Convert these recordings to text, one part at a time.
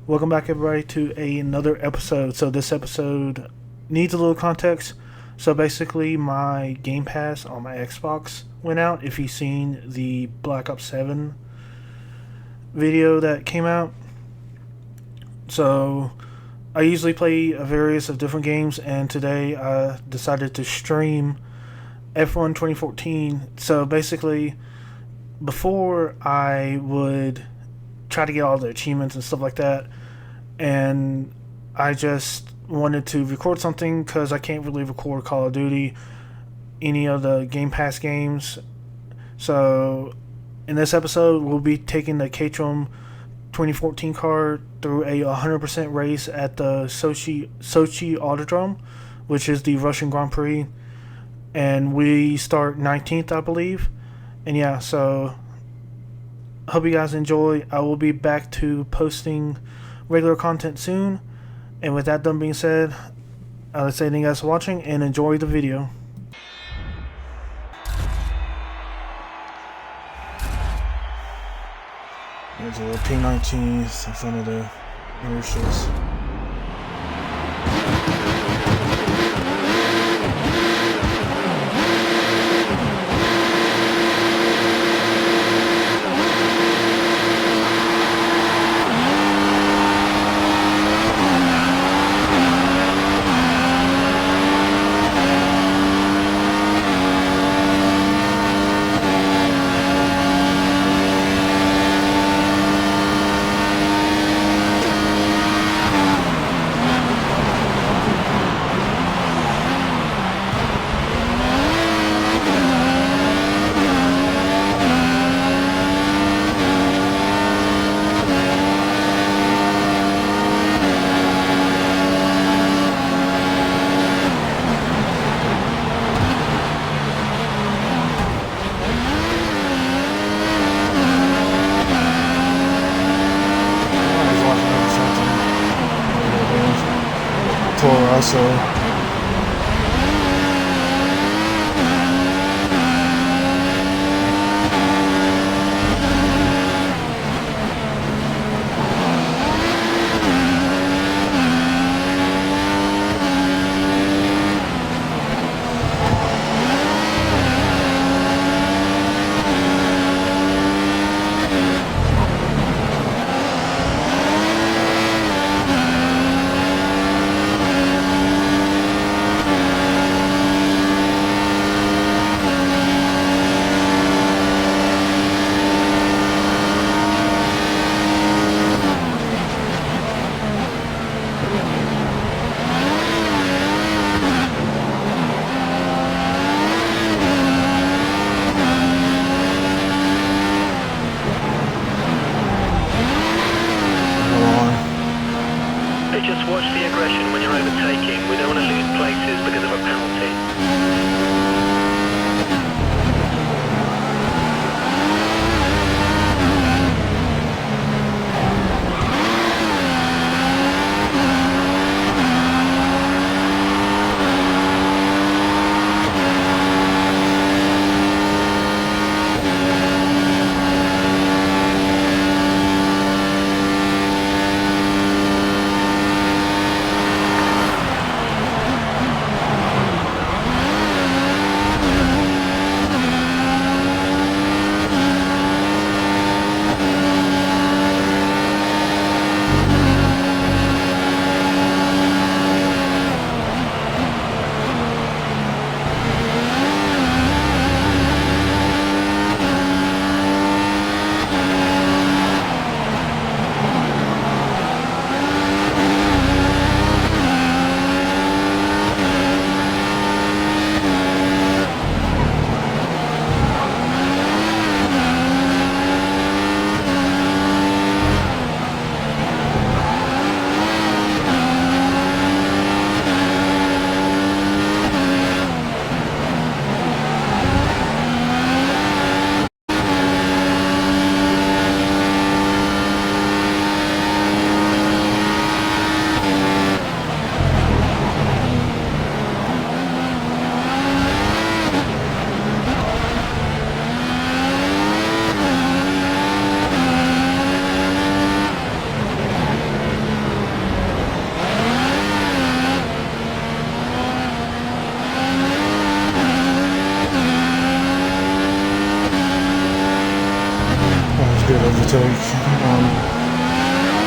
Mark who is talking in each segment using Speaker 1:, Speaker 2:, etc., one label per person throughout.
Speaker 1: Welcome back, everybody, to another episode. So this episode needs a little context. So basically, my Game Pass on my Xbox went out. If you've seen the Black Ops 7 video that came out. So I usually play a various of different games, and today I decided to stream F1 2014. So basically, before I would try to get all the achievements and stuff like that, and I just wanted to record something because I can't really record Call of Duty, any of the Game Pass games. So in this episode, we'll be taking the Caterham 2014 car through a 100% race at the Sochi Autodrome, which is the Russian Grand Prix, and we start 19th, I believe. And yeah, so hope you guys enjoy. I will be back to posting regular content soon. And with that done being said, let's say thank you guys for watching and enjoy the video. There's a P19 in front of the Mauritius. Also,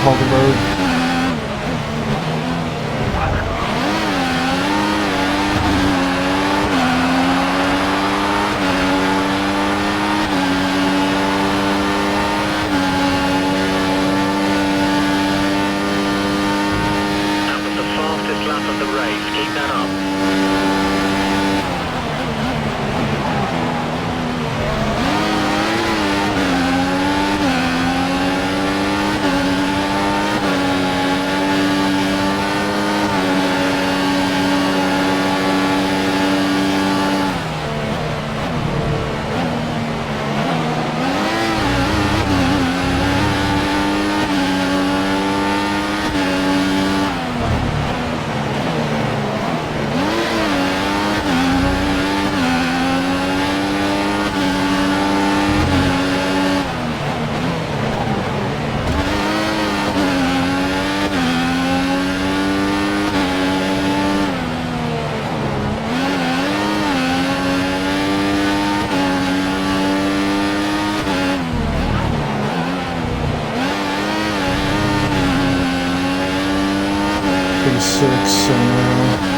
Speaker 1: call the road.
Speaker 2: That was the fastest lap of the race. Keep that up.
Speaker 1: Six, so now.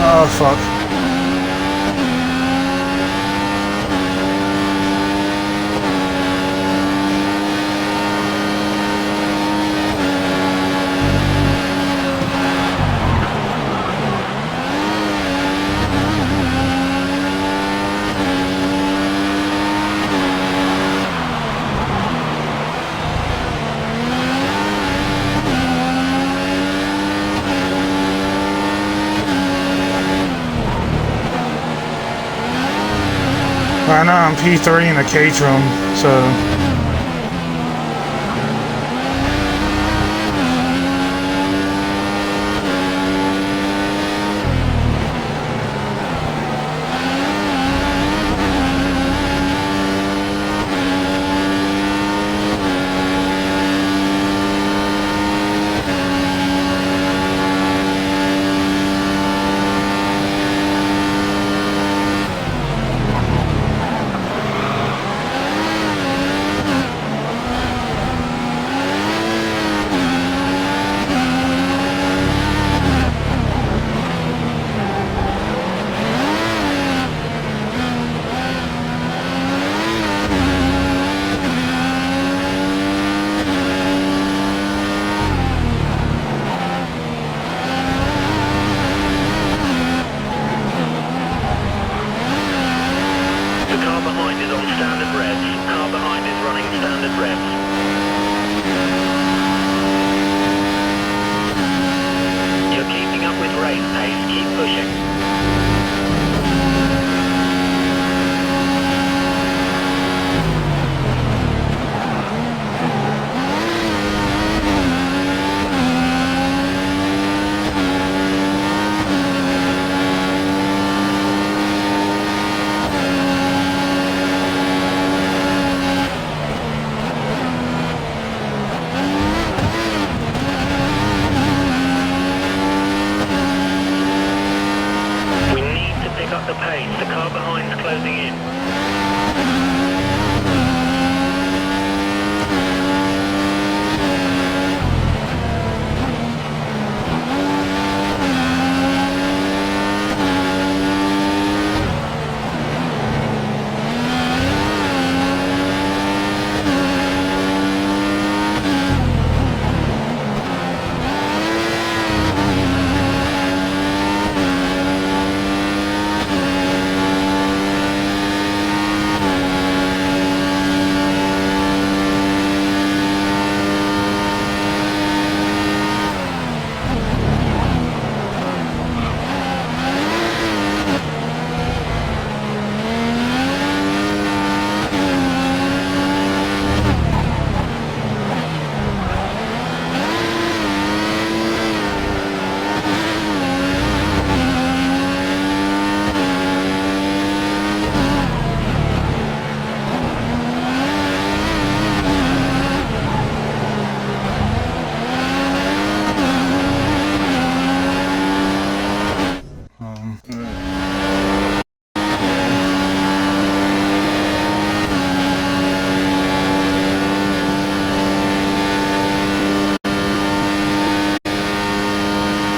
Speaker 1: Oh, fuck. I know I'm P3 in a Caterham, so
Speaker 2: the pace. The car behind's closing in.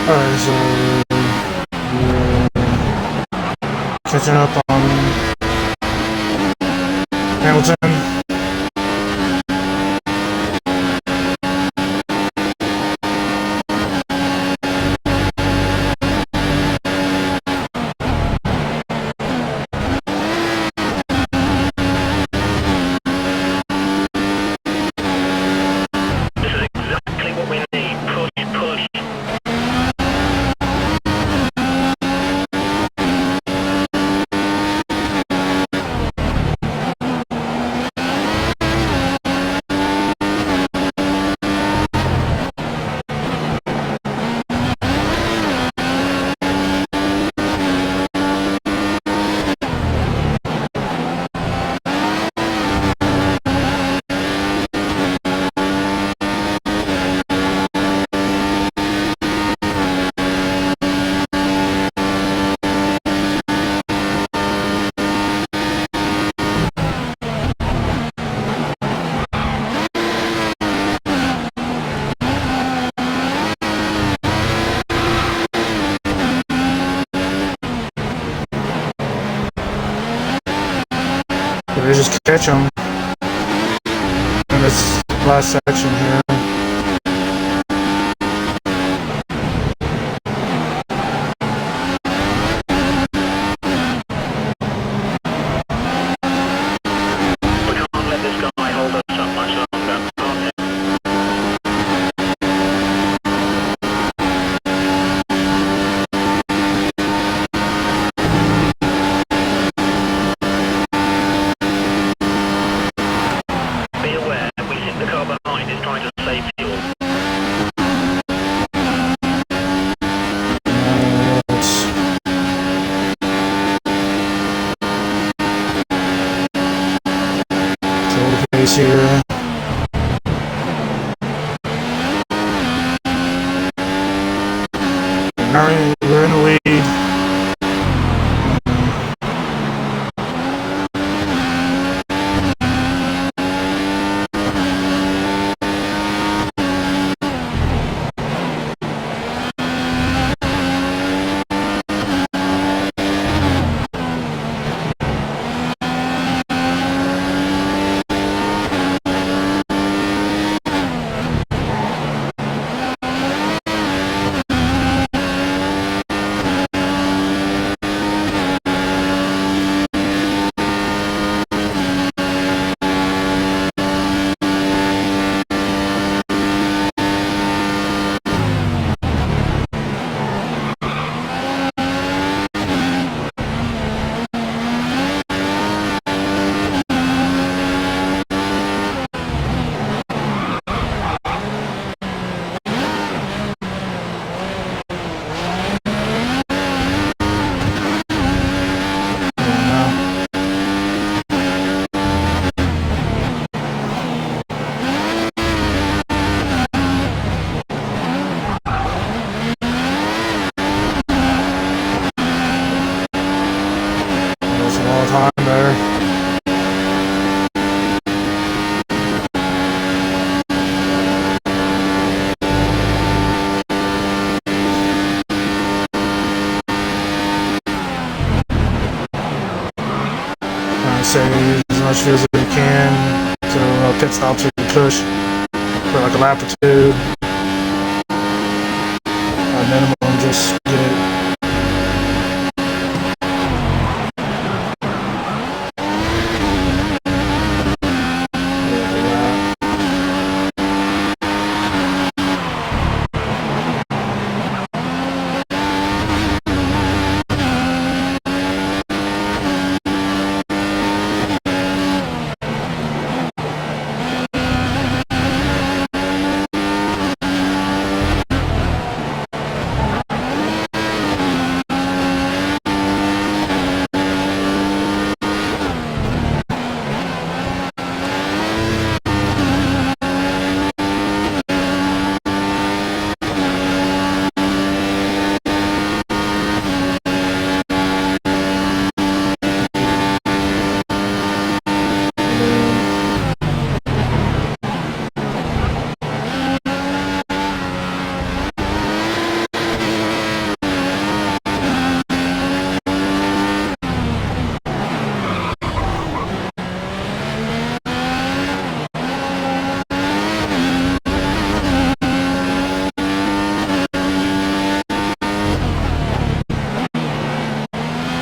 Speaker 3: Alright, so we're catching up on Hamilton.
Speaker 2: This is exactly what we need. Push, push.
Speaker 3: They just catch them in this last section here.
Speaker 2: We can't let this guy hold us up much longer. Be aware, we think the car behind is trying to save fuel.
Speaker 3: Control the pace here. We're in the lead. save as much fuel as we can. So pit stops we can push for like a lap or two. Minimum, just get it.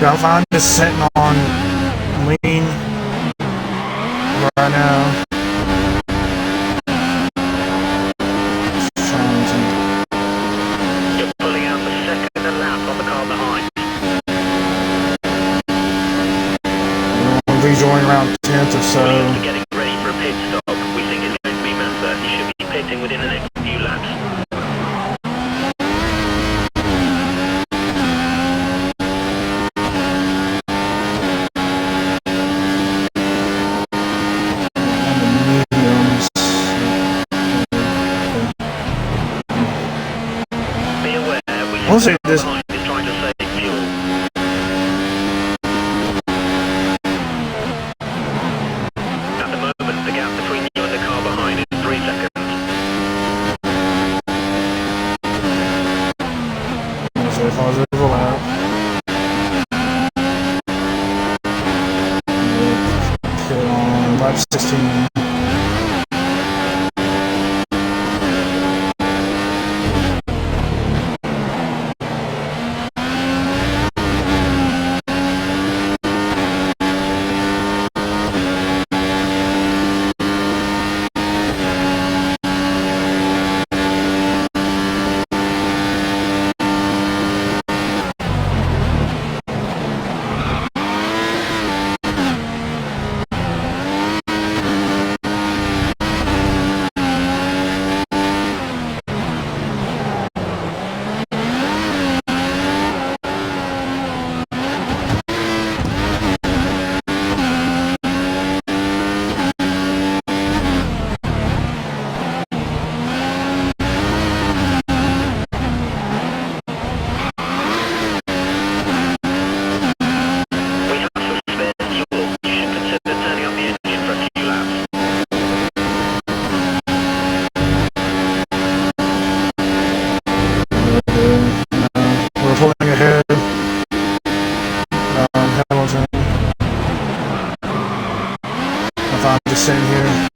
Speaker 3: I'm fine just sitting on lean right now.
Speaker 2: You're pulling out the second lap on the car behind.
Speaker 3: We'll rejoin around 10th or so.
Speaker 2: We're getting ready for a pit stop. We think it's going to be Massa. He should be pitting within the next few laps.
Speaker 3: I'll say this.
Speaker 2: Is trying to save fuel. At the moment, the gap between you and the car behind is 3 seconds.
Speaker 3: So positive lap. Pit on lap 16. Sitting here.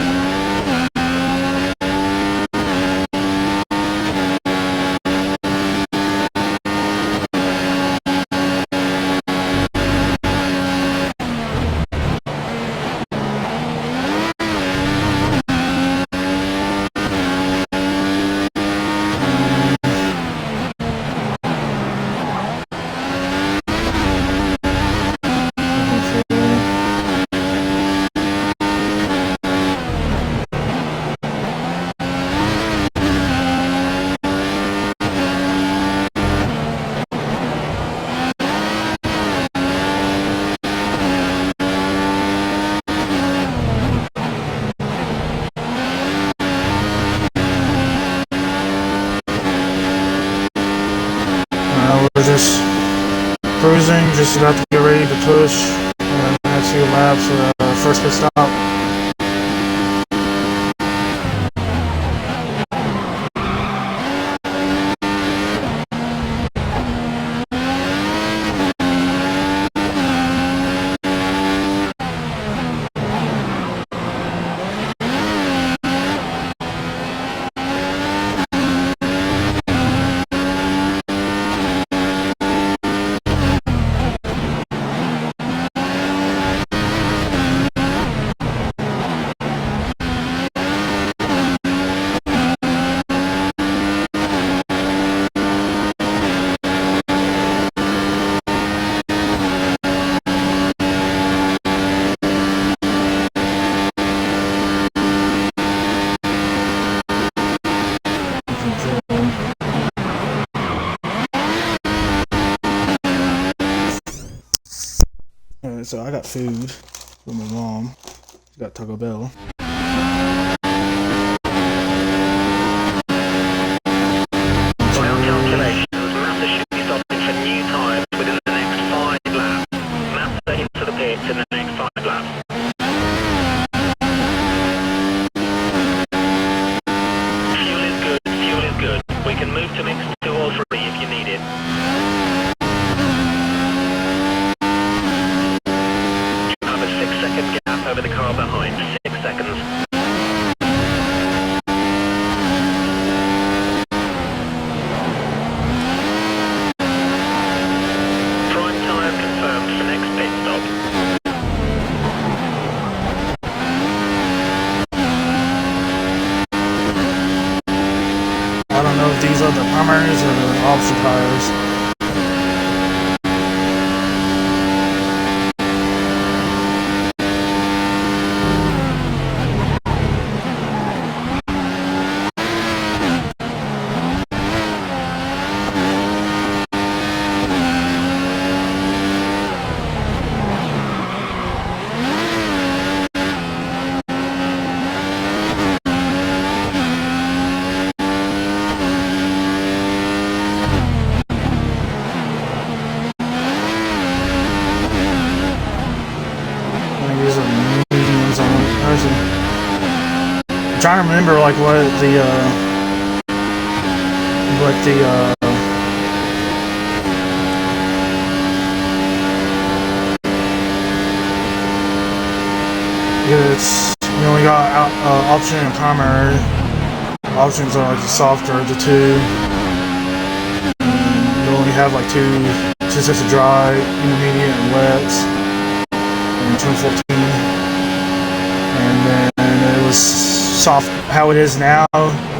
Speaker 3: We're just cruising, just about to get ready to push. Next few laps for the first pit stop. So I got food with my mom. She got Taco Bell.
Speaker 2: By our calculations, Massa should be stopping for new tyres within the next 5 laps. Massa into the pits in the next 5 laps. Fuel is good, fuel is good. We can move to mix 2 or 3 if you need it. You have a 6-second gap over the car behind. 6 seconds. Prime tyre confirmed for next pit stop.
Speaker 3: I don't know if these are the primaries or the option tires. These are mediums on person. I'm trying to remember like what the yeah, it's you only got option and primary. Options are like the softer of the two. You only have like two sets of dry, intermediate, and wets. In 2014, and then it was soft how it is now,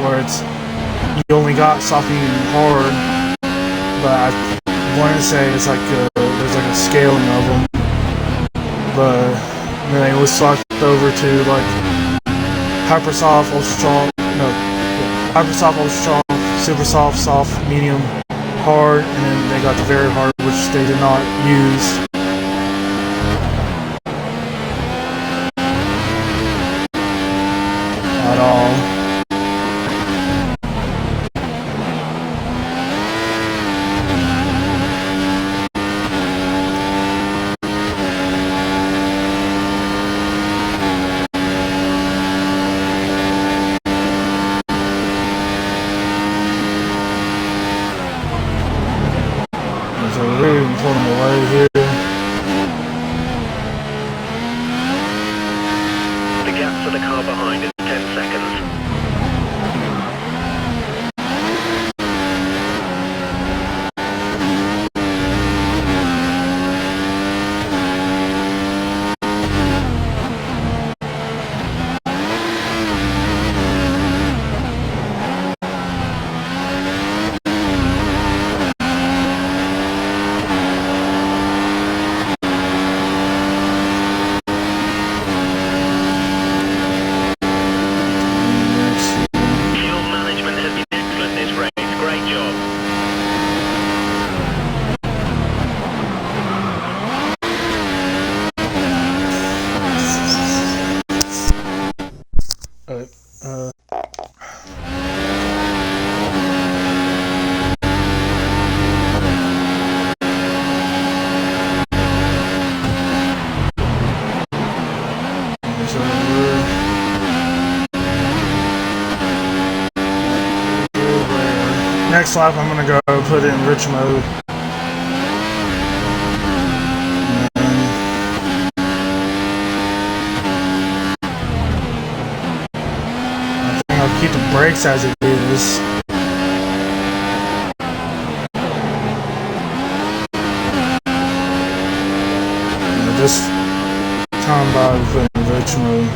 Speaker 3: where it's you only got soft, medium, and hard. But I want to say it's like there's like a scaling of them, but then they was swapped over to like hyper soft, ultra soft, hyper soft, ultra soft, super soft, soft, medium, hard, and then they got the very hard, which they did not use. At all. So we're really pulling them away here.
Speaker 2: The gap for the car behind is 10 seconds.
Speaker 3: Next lap I'm gonna go put it in rich mode. I think I'll keep the brakes as it is. This time by putting in rich mode.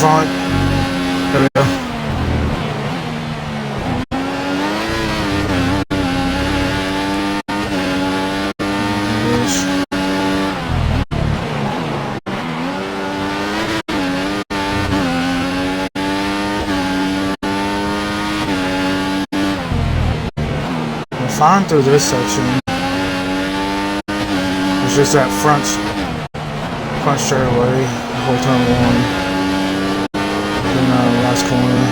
Speaker 3: front. There we go. Fine through this section. It's just that front straightaway, the whole turn one. Then last corner.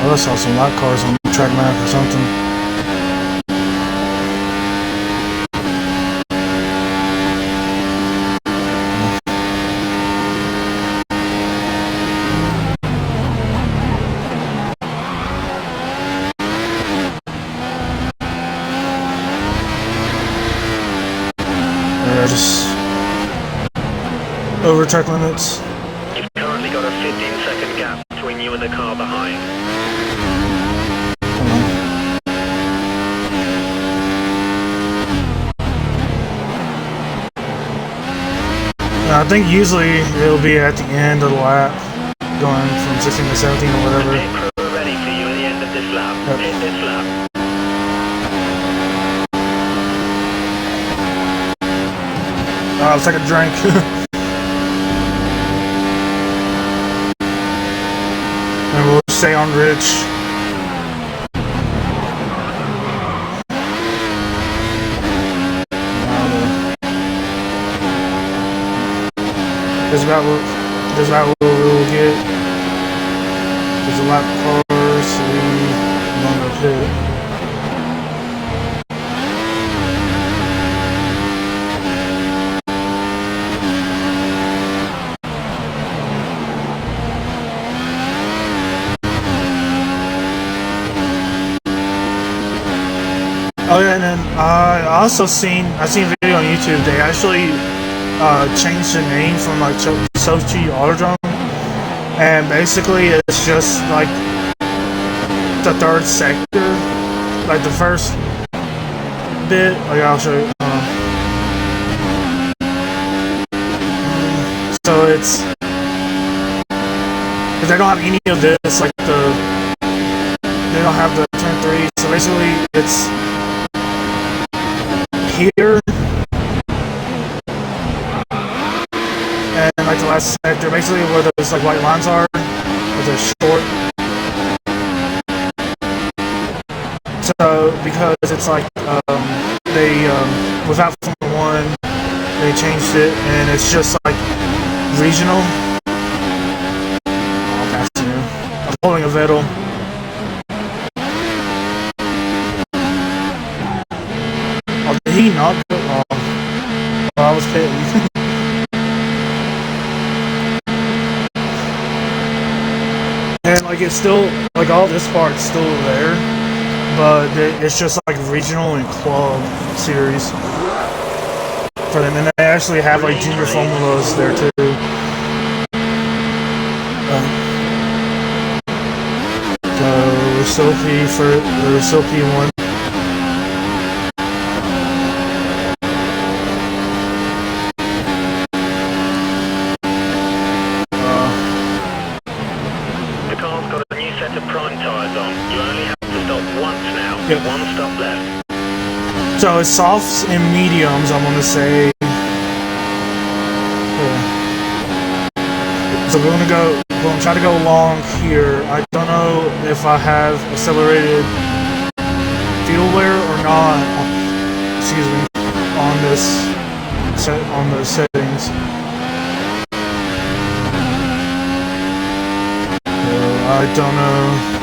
Speaker 3: Oh, I saw some light cars on the track map or something. Just over track limits.
Speaker 2: You've currently got a 15-second gap between you and the car behind.
Speaker 3: Now, I think usually it'll be at the end of the lap, going from 16 to 17 or whatever.
Speaker 2: The pit crew are ready for you at the end of this lap.
Speaker 3: Yep.
Speaker 2: Hit this lap.
Speaker 3: I'll take a drink. And we'll stay on Rich. That's about what we'll get. There's a lot of cars, so we're going to pit. Oh yeah, and then I seen a video on YouTube. They actually changed the name from like Sochi Autodrome, and basically it's just like the third sector, like the first bit. Like I'll show you. So it's if they don't have any of this, like they don't have the turn 3. So basically it's here and like the last sector, basically where those like white lines are, with a short. So because it's like they without Formula 1, they changed it, and it's just like regional. I'll pass you. I'm holding a Vettel. Oh, did he not go? Oh, I was pitting. And like it's still, like all this part's still there, but it's just like regional and club series for them, and they actually have like junior formulas there too. So we're still P1.
Speaker 2: Yep. One stop left.
Speaker 3: So it's softs and mediums, I'm gonna say. So we're gonna try to go long here. I don't know if I have accelerated fuel wear or not. Excuse me, on the settings. I don't know.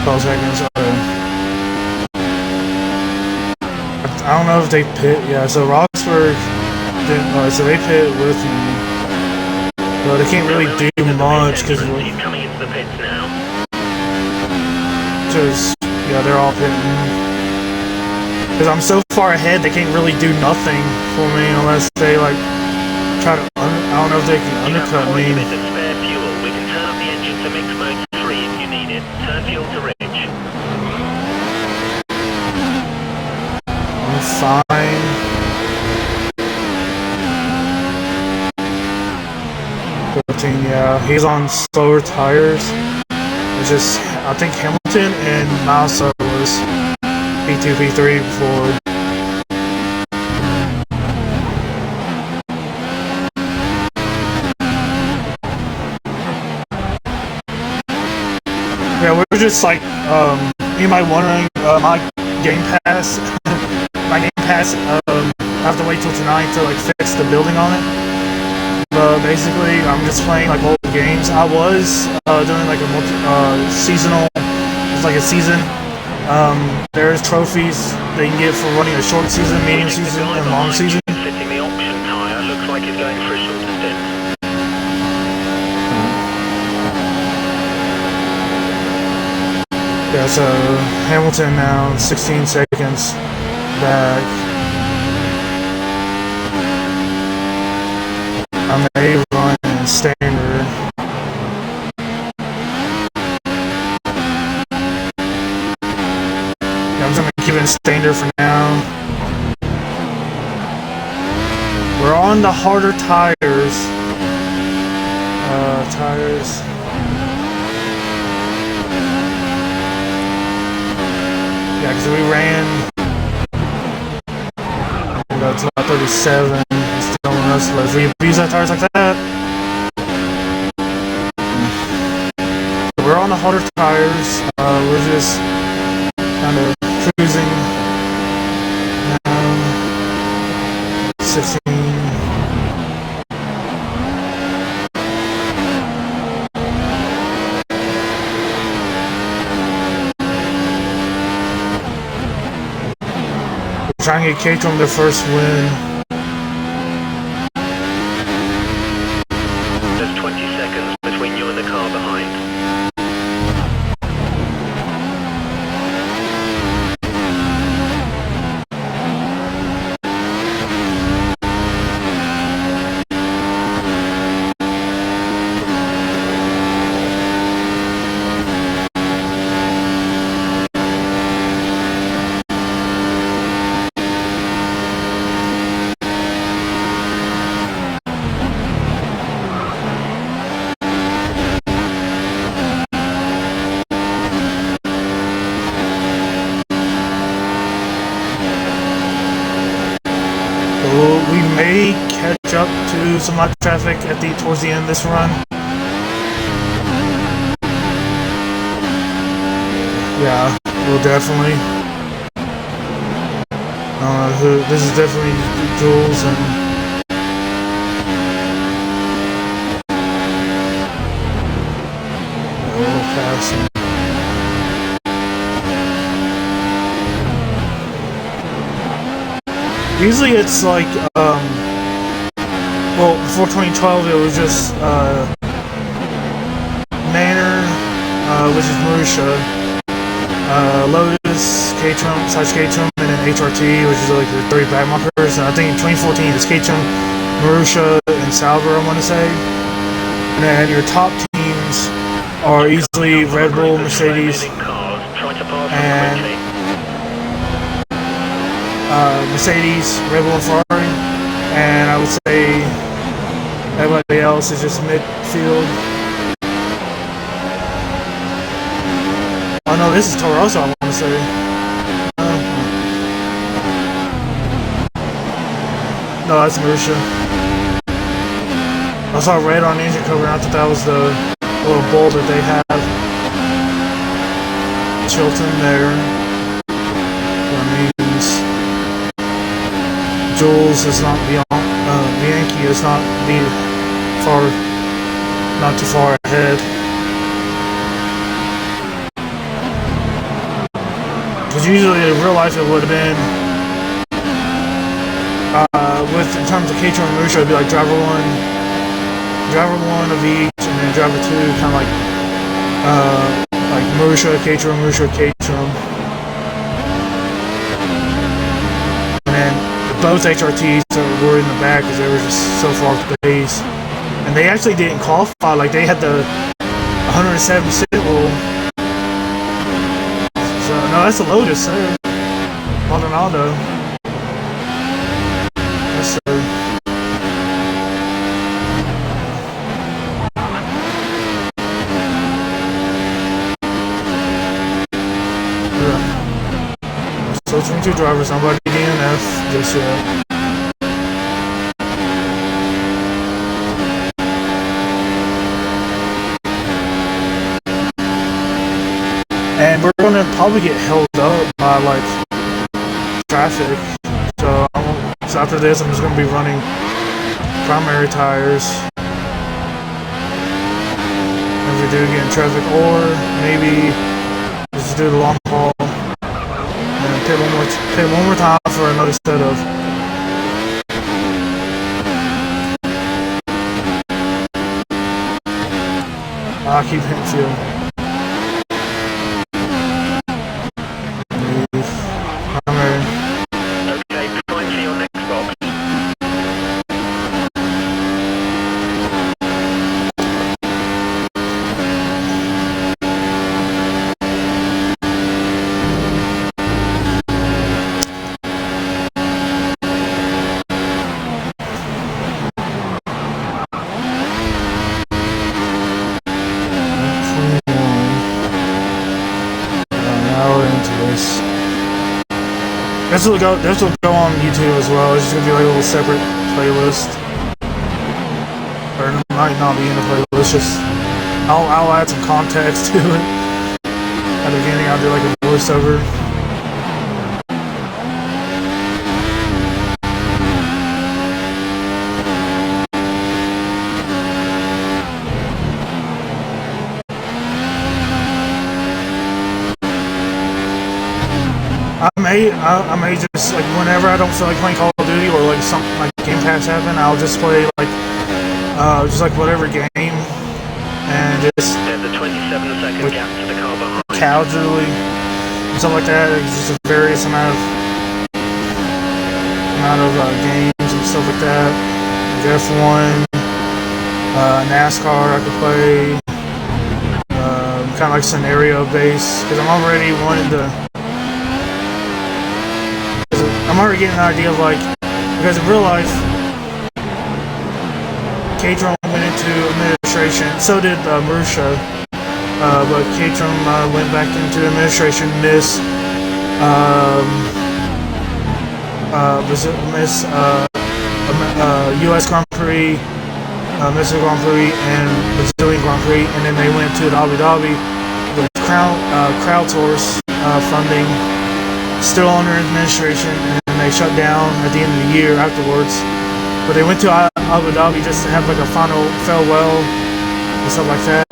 Speaker 3: 12 seconds. I don't know if they pit. Yeah, so Roxburgh didn't. So they pit with me. But they can't really do much because
Speaker 2: coming into the pits now.
Speaker 3: Yeah, they're all pitting. Because I'm so far ahead, they can't really do nothing for me unless they like try to. I don't know if they can undercut me.
Speaker 2: Spare fuel. We can turn up the engine to mix mode 3 if you need it. Turn fuel to rich.
Speaker 3: fine. Yeah, he's on slower tires. It's just, I think Hamilton and Massa was P2, P3 before. Yeah, we're just like, anybody wondering, my Game Pass, I have to wait till tonight to like fix the building on it. But basically, I'm just playing like old games. I was doing like a seasonal. It's like a season. There's trophies that you can get for running a short season, medium season, and long season.
Speaker 2: Fitting the option tyre looks like it's going for a shorter stint.
Speaker 3: Yeah, so Hamilton now 16 seconds back. I may run in standard. Yeah, I'm just gonna keep it in standard for now. We're on the harder tires. Tires. Yeah, because we ran to about 37. Still on us. If we use that tires like that, we're on the harder tires. We're just kind of cruising now. 16. Trying to get Caterham their first win.
Speaker 2: There's 20 seconds between you and the car behind.
Speaker 3: We may catch up to some light traffic towards the end of this run. Yeah, we'll definitely. This is definitely Jules and. Passing. Usually it's like, well, before 2012 it was just, Manor, which is Marussia, Lotus, Caterham, Caterham, and then HRT, which is like the 3 back markers, and I think in 2014 it's Caterham, Marussia, and Sauber, I want to say. And then your top teams are easily Red Bull, Mercedes, and Mercedes, Red Bull, and Ferrari, and I would say everybody else is just midfield. Oh no, this is Toro Rosso, I want to say. No, that's Marussia. I saw red on the engine cover, and I thought that was the little bowl that they have. Chilton there. Jules is not beyond, Bianchi is not not too far ahead. Because usually in real life it would have been, in terms of Caterham and Marussia, it'd be like driver one of each, and then driver 2, kind of like Marussia, Caterham, Marussia, Caterham. Both HRTs were in the back because they were just so far off the pace. And they actually didn't qualify, like they had the 170 rule. So, no, that's a Lotus there. Maldonado. So so between two drivers, nobody DNF just yet. And we're gonna probably get held up by like traffic. So after this, I'm just gonna be running primary tires if we do get in traffic, or maybe just do the long haul and pit one more time for another set of. I keep hitting fuel. This will go on YouTube as well. It's just gonna be like a little separate playlist, or it might not be in the playlist. Just I'll add some context to it. At the beginning, I'll do like a voiceover. I may just, like, whenever I don't feel like playing Call of Duty or like something like Game Pass happen, I'll just play like just like whatever game and just
Speaker 2: there's a 27-second gap to the car behind.
Speaker 3: Casually and stuff like that. It's just a various amount of games and stuff like that. Like F1, NASCAR I could play, kind of like scenario based, because I'm already getting an idea of, like, because in real life, Caterham went into administration, so did Marussia, but Caterham went back into administration, miss US Grand Prix, Mexico Grand Prix, and Brazilian Grand Prix, and then they went to Abu Dhabi with crowdsource funding, still under administration, and they shut down at the end of the year afterwards. But they went to Abu Dhabi just to have like a final farewell and stuff like that.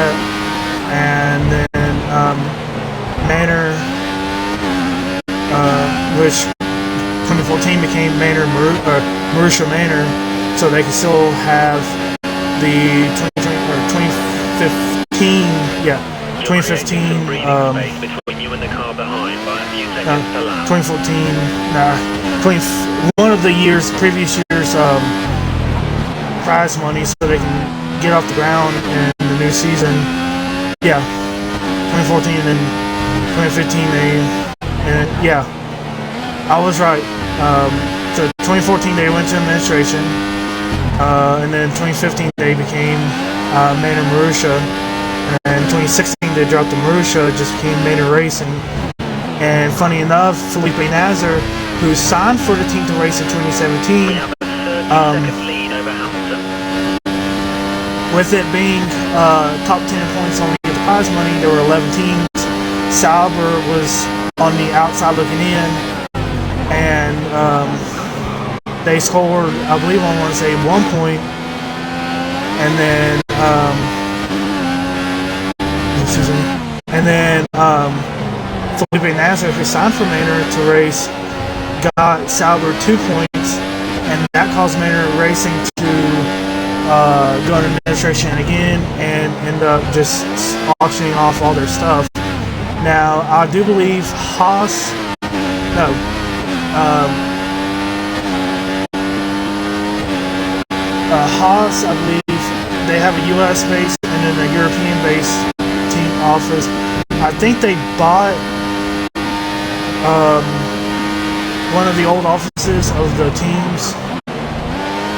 Speaker 3: And then Manor, which 2014 became Marussia Manor, so they could still have the 2015, one of the previous years prize money, so they can get off the ground in the new season. 2014 and 2015 I was right. So 2014 they went to administration, and then 2015 they became Manor Marussia, and 2016 they dropped the Marussia, just became Manor Racing. And funny enough, Felipe Nasr, who signed for the team to race in 2017, with it being top 10 points only at the prize money, there were 11 teams. Sauber was on the outside looking in, and they scored, I believe I want to say 1 point, and then Felipe Nasr, who signed for Manor to race, got Sauber 2 points, and that caused Manor Racing to go into administration again and end up just auctioning off all their stuff. Now, I do believe Haas, I believe they have a US base and then a European base team office. I think they bought one of the old offices of the teams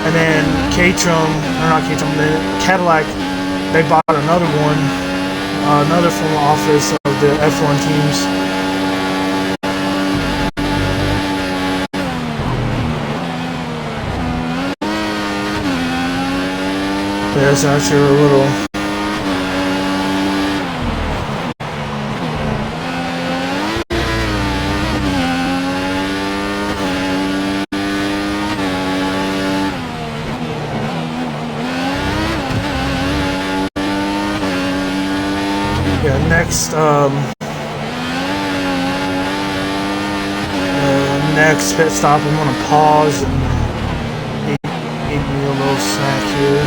Speaker 3: And then Caterham, or not Caterham, then Cadillac, they bought another one, another from the office of the F1 teams. Yeah, it's actually a little. Yeah, next pit stop, I'm gonna pause and eat me a little snack here.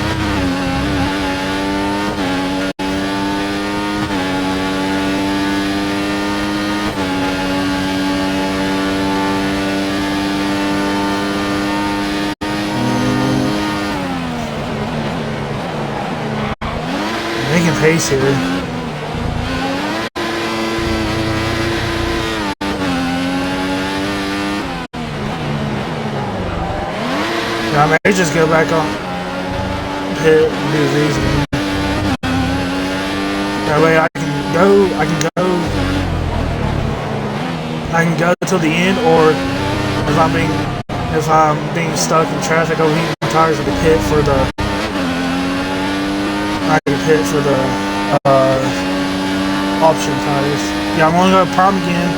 Speaker 3: Making pace here. I may just go back on pit and do these again. That way I can go till the end, or if I'm being stuck in traffic, I'll heat my tires at the pit for the option tires. Yeah, I'm gonna go prime again,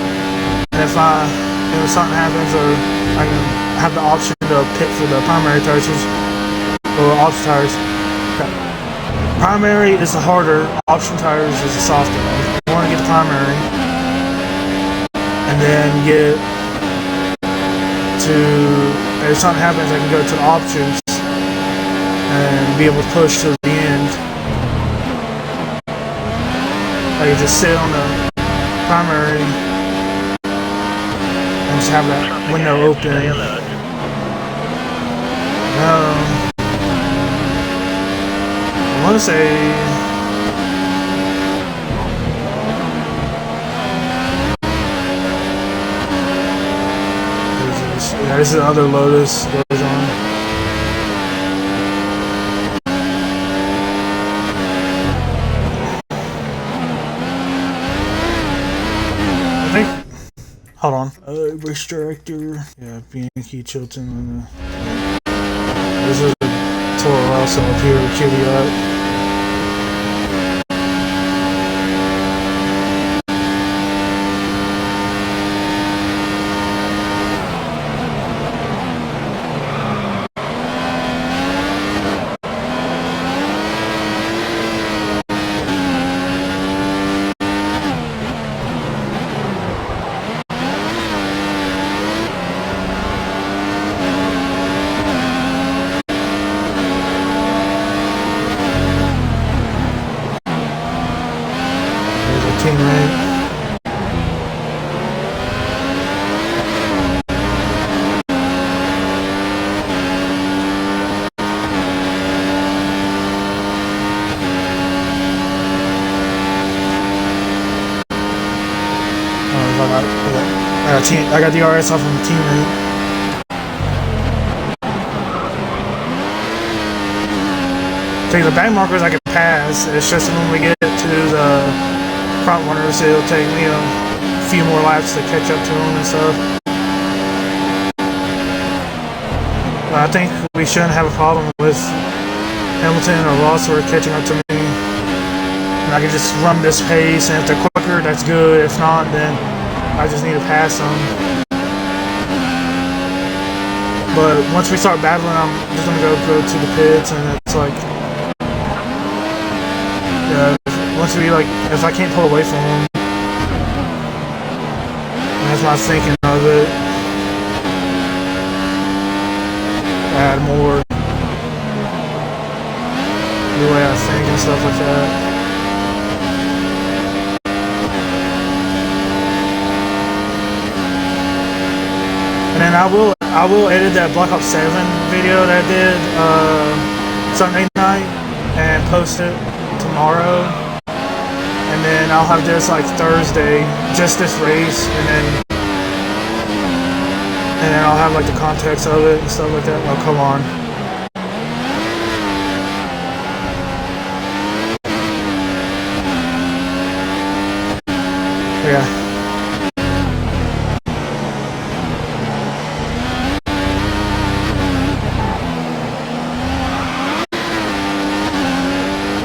Speaker 3: and if something happens, or I can have the option to pit for the primary tires or option tires. Okay. Primary is the harder, option tires is the softer. I want to get the primary and then get to, if something happens, I can go to the options and be able to push to the end. I can just sit on the primary and just have that window open. I want to say yeah, this is another Lotus goes on. I think. Hold on. Restrictor. Yeah, Bianchi Chilton. This is a Toro Rosso up here to kill you up. I got the RS off of the teammate. Take the back markers I can pass. It's just when we get to the front runners, it'll take me a few more laps to catch up to them and stuff. But I think we shouldn't have a problem with Hamilton or Rosworth catching up to me. And I can just run this pace, and if they're quicker, that's good. If not, then I just need to pass them. But once we start battling, I'm just gonna go to the pits, and it's like, yeah, once we if I can't pull away from them, that's what I was thinking of it. Add more the way I think and stuff like that. And then I will edit that Black Ops 7 video that I did Sunday night and post it tomorrow. And then I'll have this Thursday, just this race, and then I'll have the context of it and stuff like that. Oh, come on. Yeah.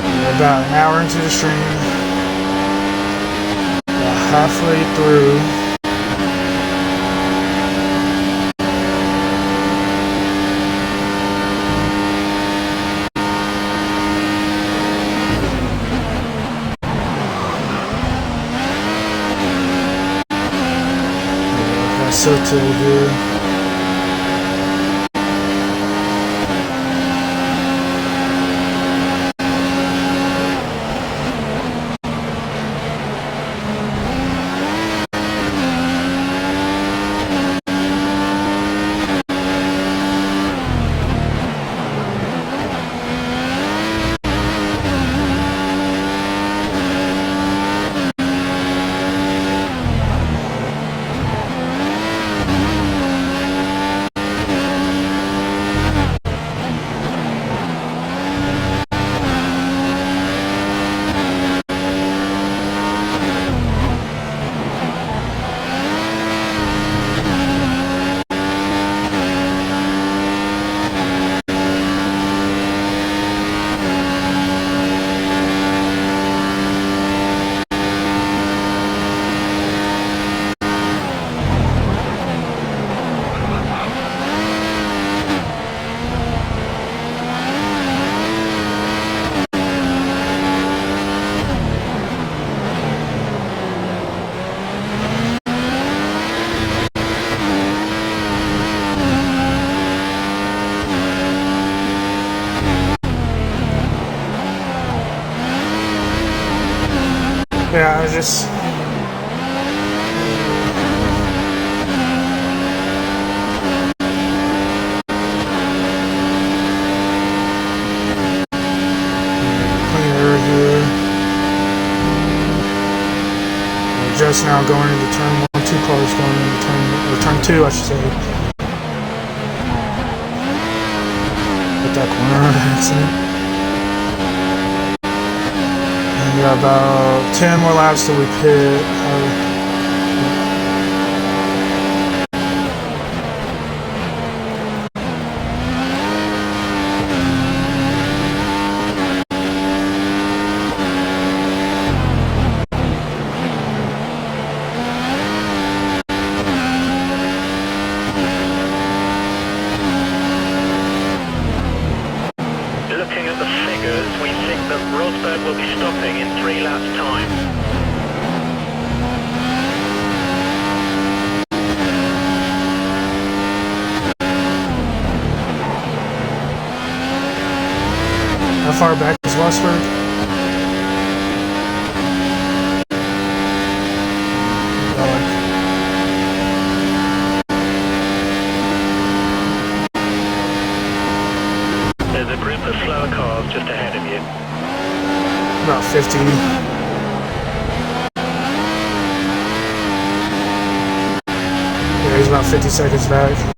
Speaker 3: We're about an hour into the stream. About halfway through. Tilted here. Yeah, I was just... Clean air here. We're just now going into turn 1, 2 cars going into turn 2, I should say. Hit that corner accident. We got about 10 more laps till we pit.
Speaker 2: Looking at the figures, we think that Rosberg will be stopping in 3 laps' time.
Speaker 3: How far back is Rosberg?
Speaker 2: There's a group of slower cars just ahead of you.
Speaker 3: About 50. Yeah, he's about 50 seconds back.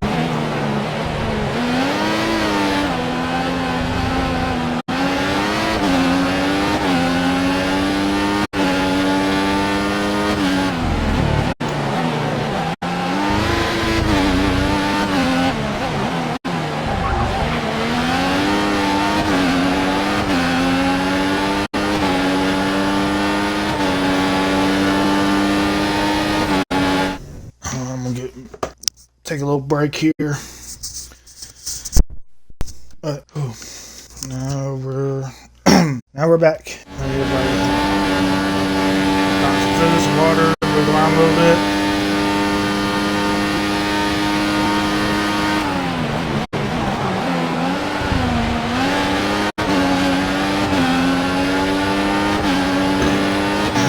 Speaker 3: Take a little break here. Oh, now we're now we're back. Fill some water, move around a little bit.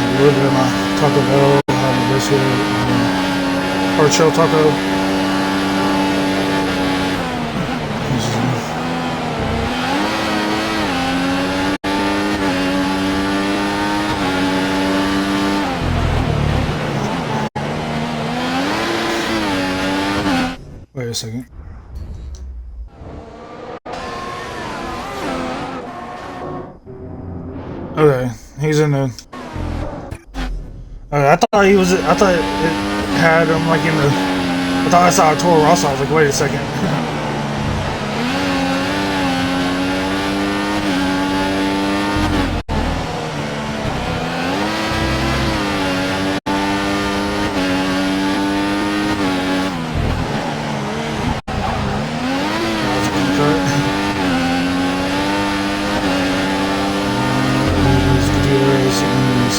Speaker 3: A little bit of my Taco Bell, having this here, hard shell taco. Wait a second. Okay, he's in the... I thought he was. I thought it had him like in the. I thought I saw a Toro Rosso. I was like, wait a second.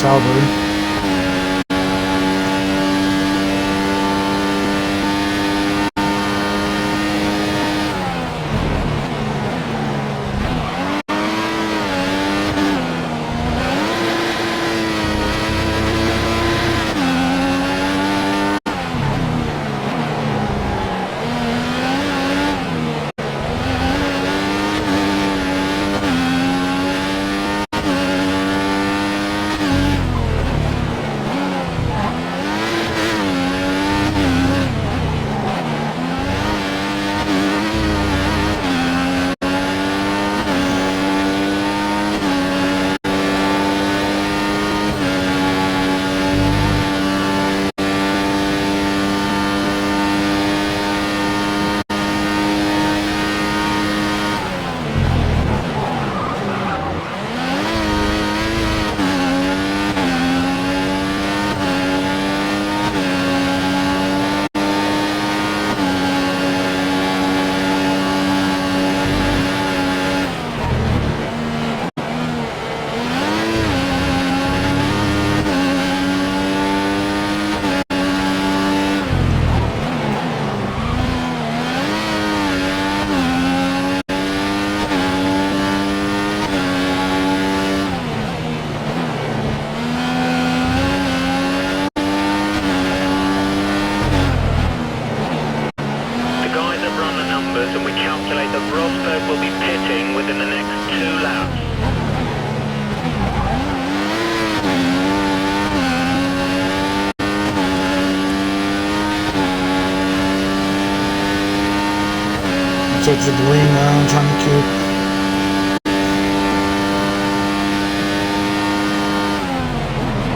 Speaker 3: Sauber. Such a green now, I'm trying to keep.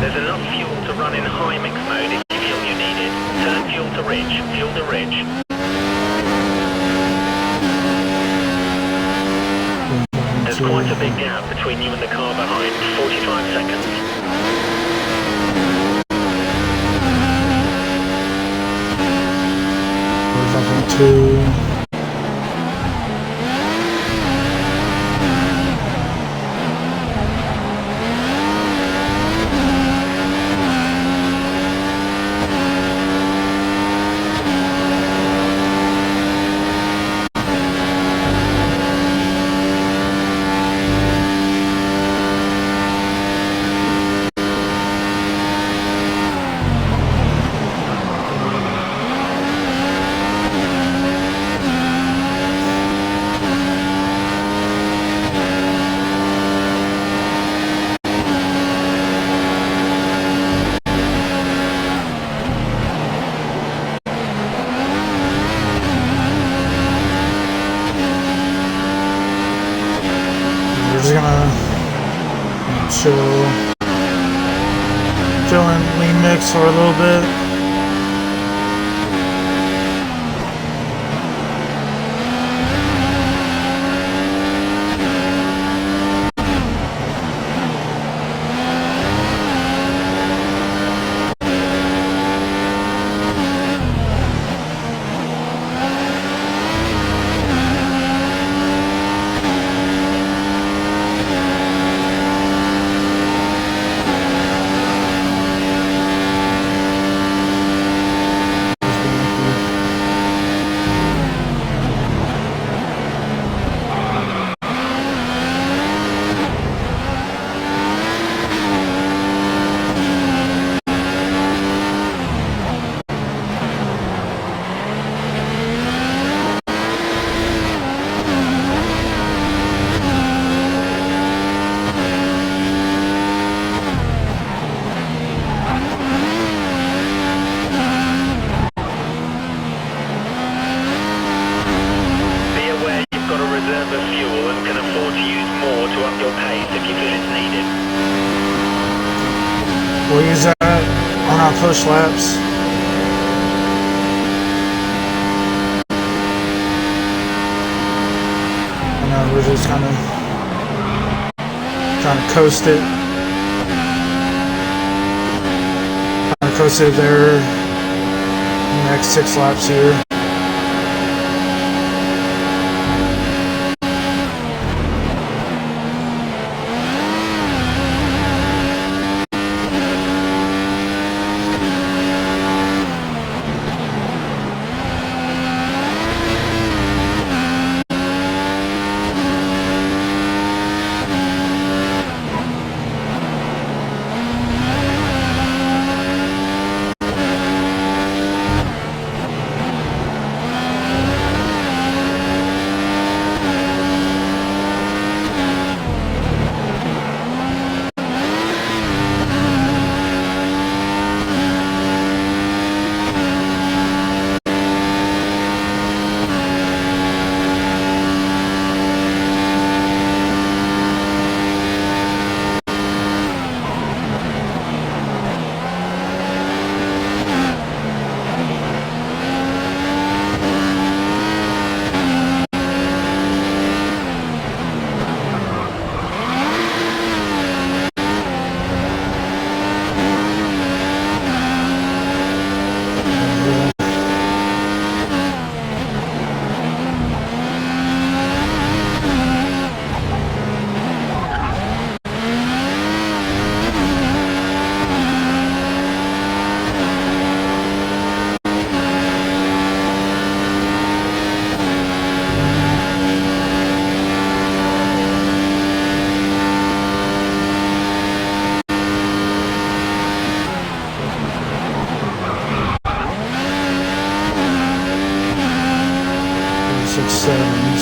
Speaker 2: There's enough fuel to run in high mix mode if you feel you need it. Turn fuel to ridge, fuel to ridge. There's quite a big gap between you and the car behind, 45 seconds.
Speaker 3: Two. Chill and lean mix for a little bit. We'll use that on our push laps. And now we're just kind of trying to coast it. Kind of coast it there. The next 6 laps here.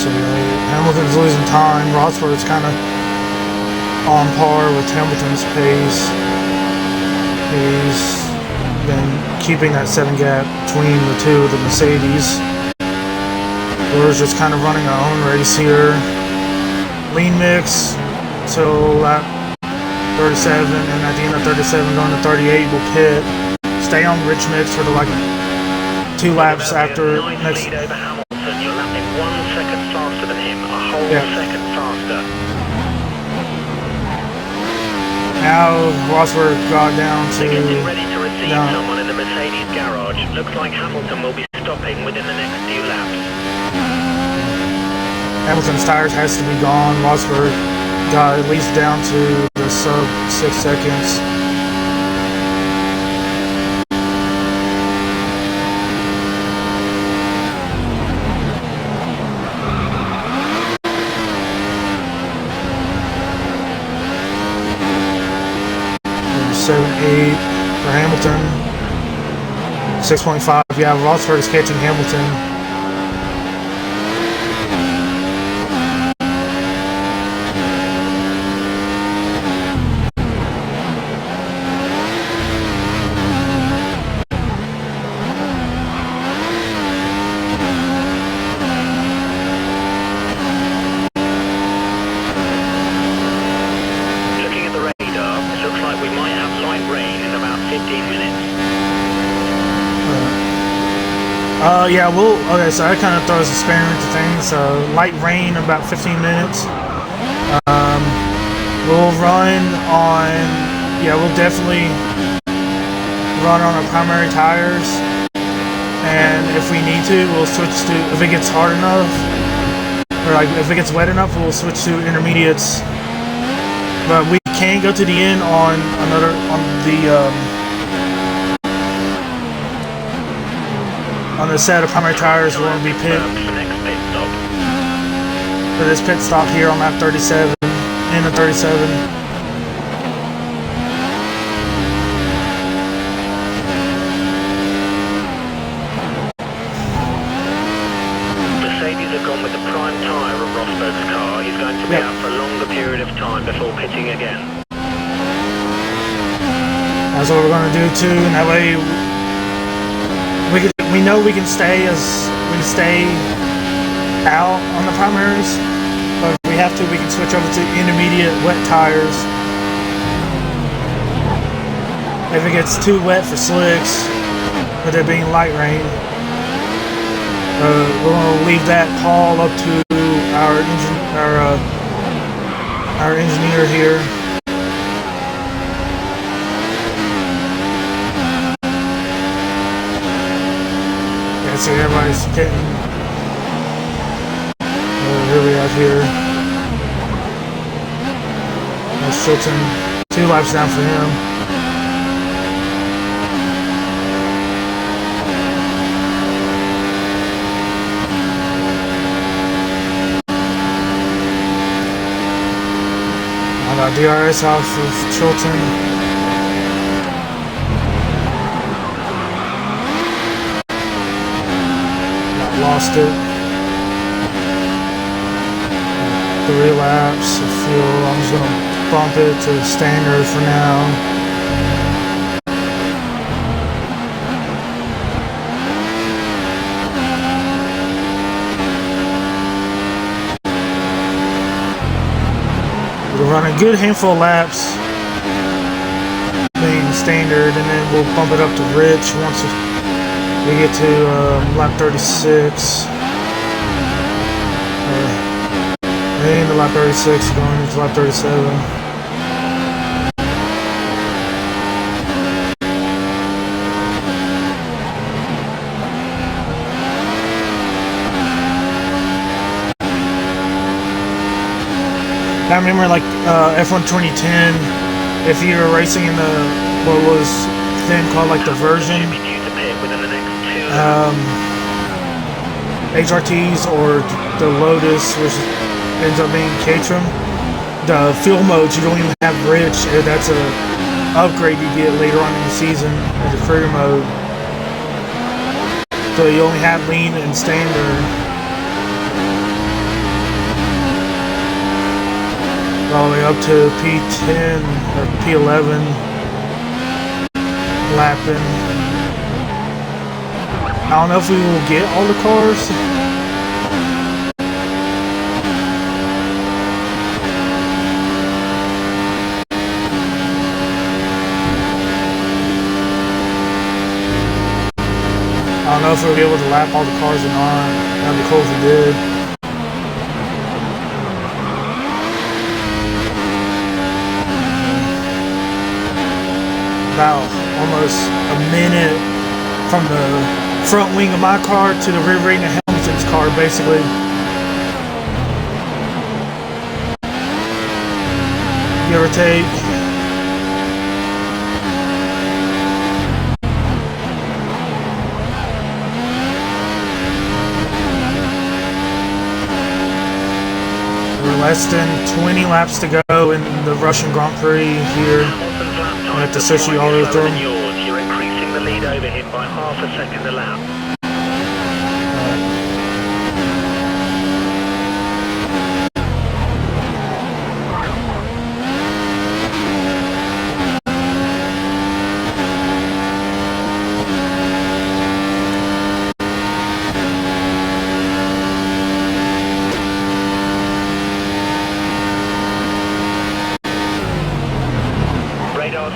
Speaker 3: So Hamilton's losing time. Rosberg's kind of on par with Hamilton's pace. He's been keeping that 7 gap between the two of the Mercedes. We're just kind of running our own race here. Lean mix till lap 37, and at the end of 37 going to 38 we'll pit. Stay on rich mix for the 2 laps after next.
Speaker 2: You're lapping 1 second faster than him, a whole second faster.
Speaker 3: Now Rosberg got down to...
Speaker 2: They're getting ready to receive someone in the Mercedes garage. Looks like Hamilton will be stopping within the next few laps.
Speaker 3: Hamilton's tires has to be gone. Rosberg got at least down to the sub 6 seconds. So 8 for Hamilton, 6.5. Yeah, Rosberg is catching Hamilton. Okay, so that kind of throws a spanner into things. So light rain about 15 minutes. We'll run on, we'll definitely run on our primary tires. And if we need to, we'll switch to, if it gets hard enough, or if it gets wet enough, we'll switch to intermediates. But we can go to the end on the set of primary tires. We're going to be pit for this pit stop here on lap 37, end of 37.
Speaker 2: Mercedes have gone with the prime tyre of Rosberg's car. He's going to be out for a longer period of time before pitting again.
Speaker 3: That's what we're going to do too, and that way we know we can stay out on the primaries, but if we have to, we can switch over to intermediate wet tires. if it gets too wet for slicks, with it being light rain, we're gonna leave that call up to our engineer here. Yeah, see everybody's getting. Here we have here. That's Chilton, 2 laps down for him. I got DRS off of Chilton. Lost it. 3 laps of fuel. I'm just gonna bump it to standard for now. We'll run a good handful of laps being standard, and then we'll bump it up to rich once we get to lap 36. Into lap 36, going into lap 37. I remember like F1 2010, if you were racing in the, what was then called like the version, HRTs or the Lotus, which ends up being Caterham. The fuel modes, you don't even have rich. That's a upgrade you get later on in the season as a career mode. So you only have lean and standard. All the way up to P10 or P11 lapping. I don't know if we will get all the cars. I don't know if we'll be able to lap all the cars or not. That'd be cool if we did. About almost a minute from the front wing of my car to the rear wing of Hamilton's car, basically. Give or take. Less than 20 laps to go in the Russian Grand Prix here at the Sochi Autodrome.
Speaker 2: You're increasing the lead over him by half a second a lap.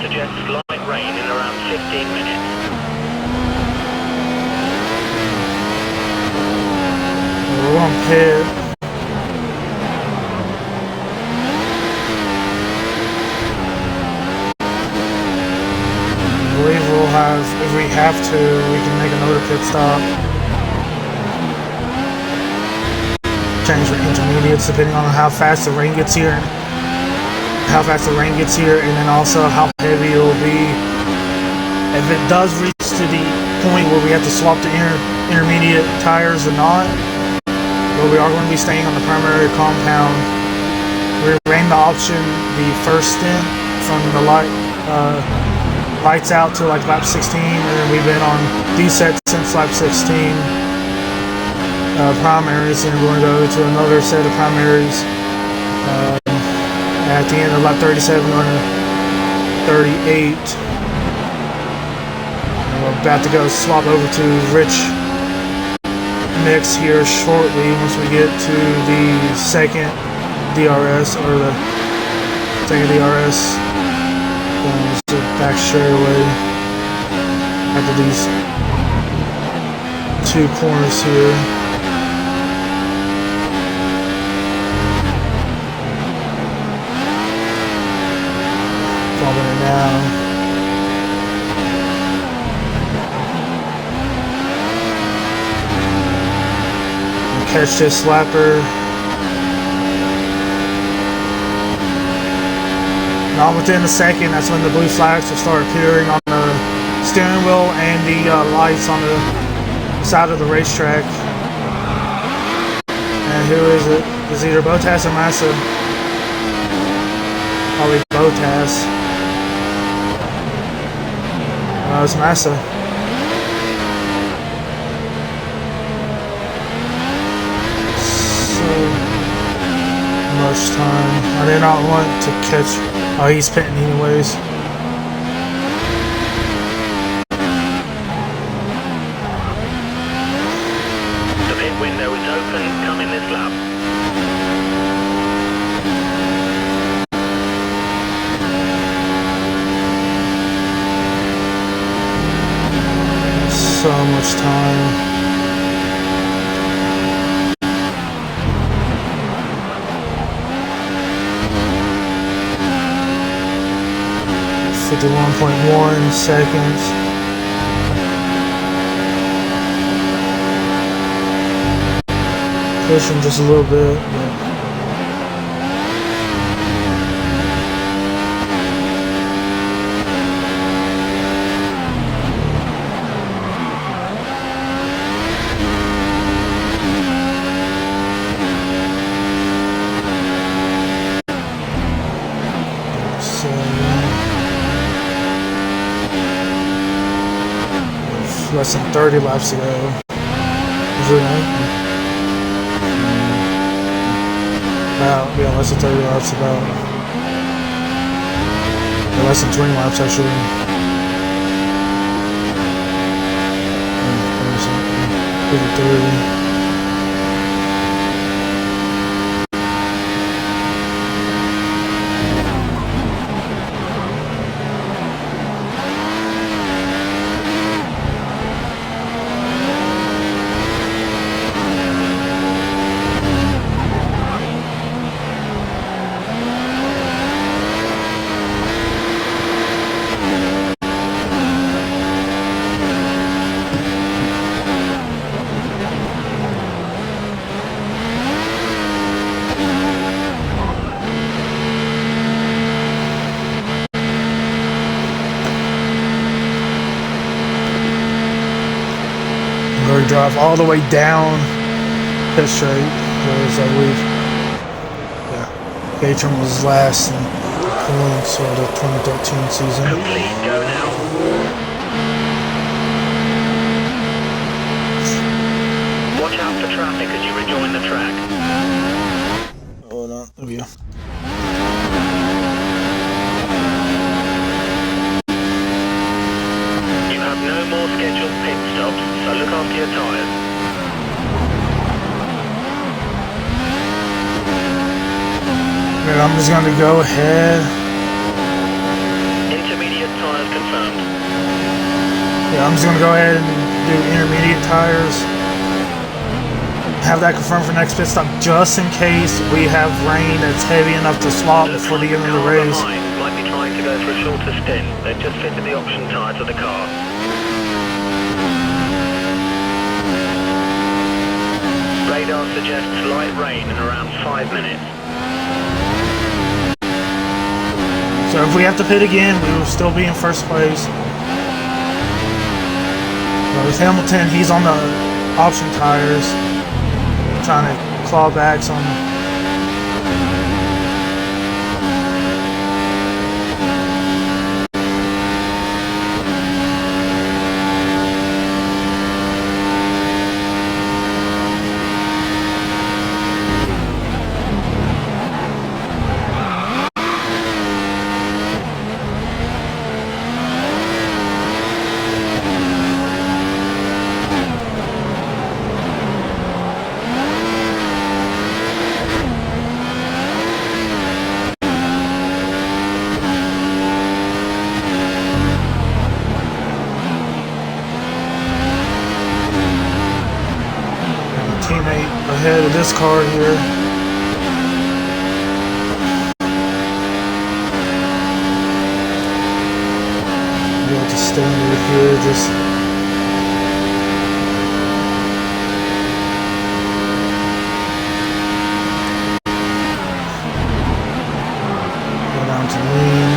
Speaker 2: Suggests light rain in around 15 minutes.
Speaker 3: We're on pit. I believe we'll have, if we have to, we can make another pit stop. Change for intermediates depending on how fast the rain gets here. And then also how heavy it will be. If it does reach to the point where we have to swap the intermediate tires or not, but we are going to be staying on the primary compound. We ran the option the first stint from the lights out to like lap 16, and then we've been on these sets since lap 16 primaries, and we're going to go to another set of primaries at the end of lap 37 on 38. And we're about to go swap over to Rich mix here shortly once we get to the second DRS or the second DRS. Back back straightaway after these 2 corners here. Following it now. Catch this slapper. Not within a second, that's when the blue flags will start appearing on the steering wheel and the lights on the side of the racetrack. And who is it? It's either Bottas or Massa. Probably Bottas. No, it's Massa. Much time. I did not want to catch. Oh, he's pitting anyways.
Speaker 2: The pit window is open. Come in this lap.
Speaker 3: So much time. .1 seconds. Pushing just a little bit. Less than 30 laps to go. About, yeah, less than 30 laps about. Yeah, less than 20 laps actually. 30. Drive all the way down pit straight, whereas I believe Caterham was last in points for the 2013 season.
Speaker 2: Complete, go now. Watch out for traffic as you rejoin the track.
Speaker 3: Hold on, there we go.
Speaker 2: You have no more scheduled pit stops, so look after your tyres.
Speaker 3: And I'm just gonna go ahead.
Speaker 2: Intermediate tyres confirmed.
Speaker 3: Yeah, I'm just gonna go ahead and do intermediate tires. Have that confirmed for next pit stop, just in case we have rain that's heavy enough to swap before the end of the race.
Speaker 2: Might be trying to go for a shorter stint. They've just fitted the option tyre to the car. Radar suggests light rain in around 5 minutes.
Speaker 3: So if we have to pit again, we will still be in first place. With Hamilton, he's on the option tires, trying to claw back some. this car here. Be able to stand here, just go down to lean.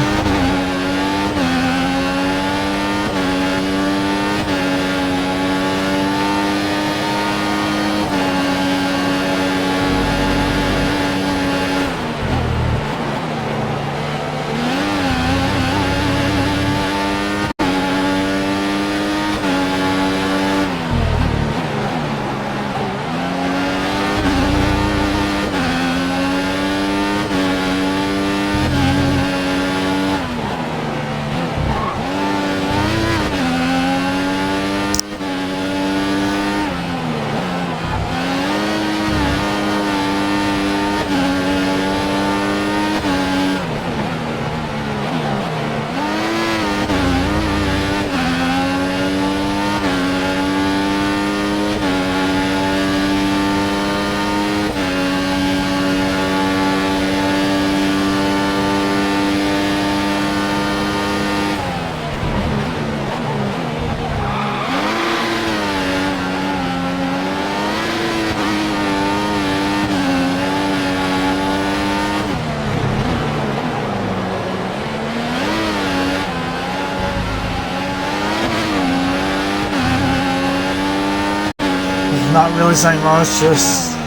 Speaker 3: Not really saying much, just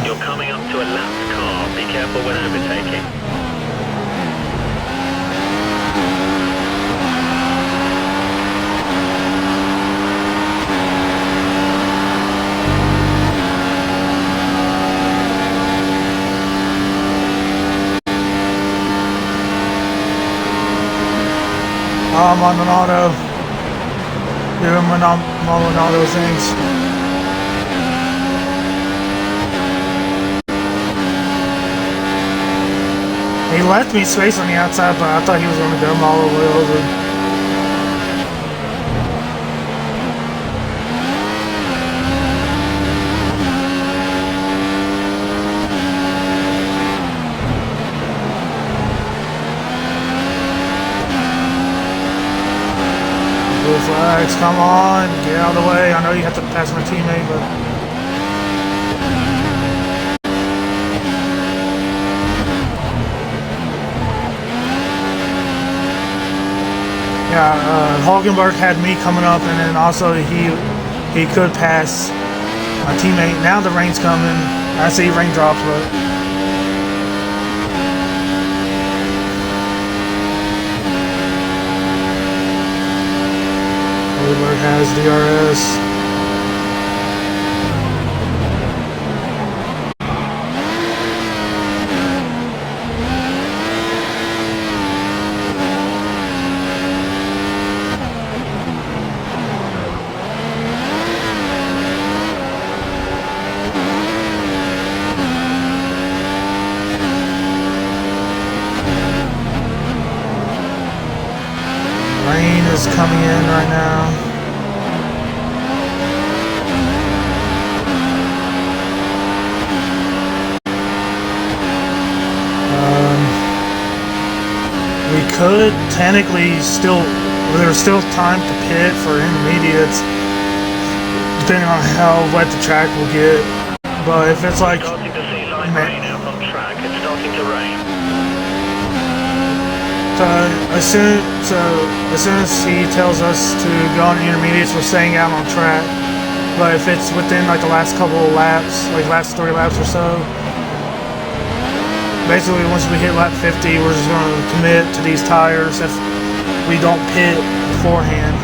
Speaker 2: You're coming up to a lapped car. Be careful when overtaking.
Speaker 3: I'm on an auto, doing my normal auto things. He left me space on the outside, but I thought he was going to go all the way over. Blue flags, come on, get out of the way. I know you have to pass my teammate, but... Yeah, Hulkenberg had me coming up, and then also he could pass my teammate. Now the rain's coming. I see raindrops, but Hulkenberg has DRS. Is coming in right now. We could technically still, there's still time to pit for intermediates, depending on how wet the track will get. But if it's like,
Speaker 2: Starting to see light rain out on track. It's starting to rain.
Speaker 3: as soon as he tells us to go on the intermediates, we're staying out on track. But if it's within like the last couple of laps, like last 3 laps or so, basically once we hit lap 50, we're just going to commit to these tires if we don't pit beforehand.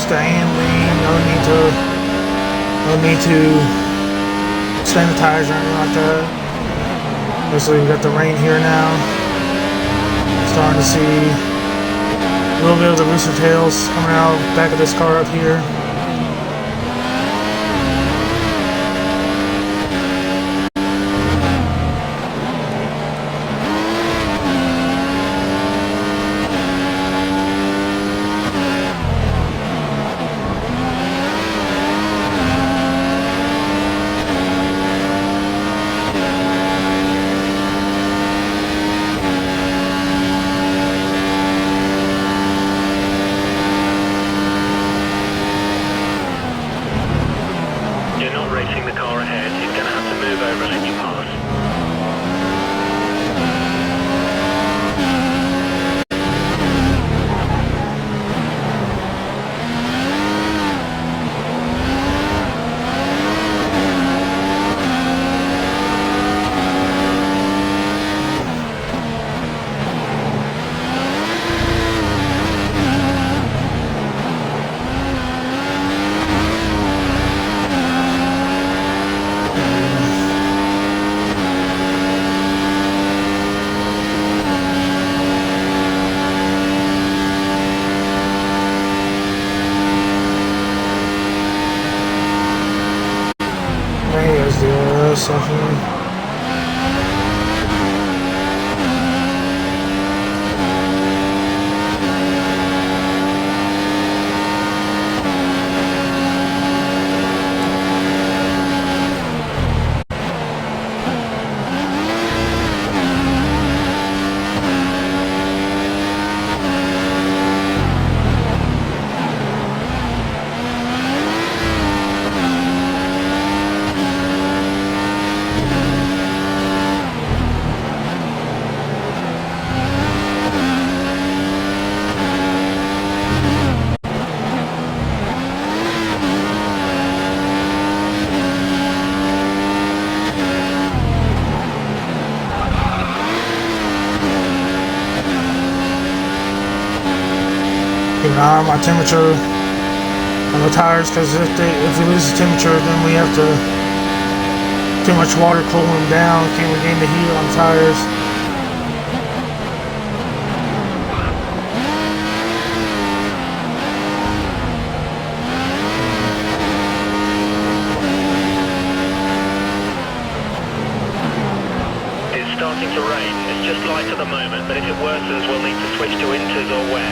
Speaker 3: just a hand lean. No need to expand the tires or anything like that. Obviously, we got the rain here now. Starting to see a little bit of the rooster tails coming out of the back of this car up here. Definitely. Keep an eye on my temperature on the tires, because if we lose the temperature, then we have to too much water cooling them down. Can't regain the heat on the tires.
Speaker 2: It's starting to rain. It's just light at the moment, but if it worsens, we'll need to switch to inters or wet.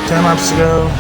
Speaker 3: 10 laps to go.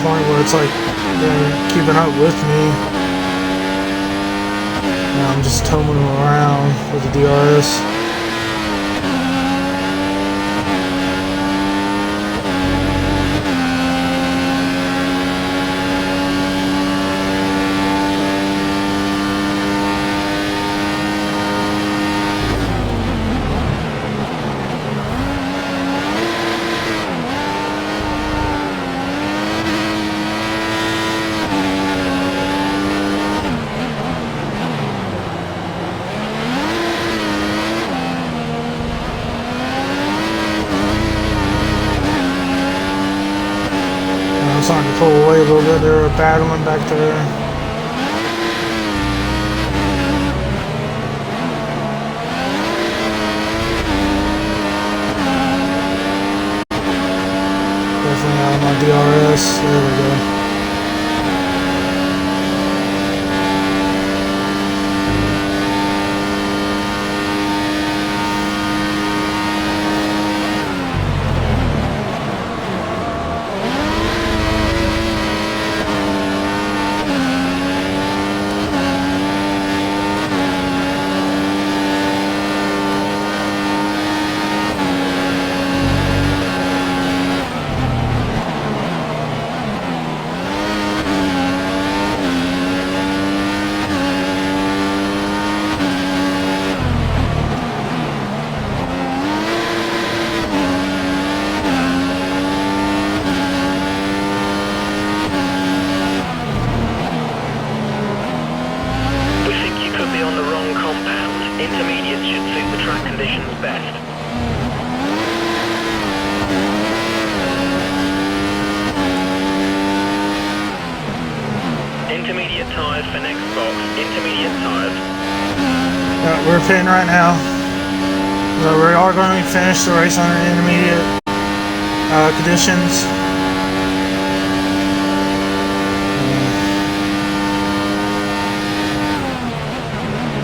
Speaker 3: Point where it's like they're keeping up with me. Now I'm just towing them around with the DRS. Starting to pull away a little bit. They're battling back there. us. There we go. We're pitting right now. So we are going to finish the race under intermediate conditions.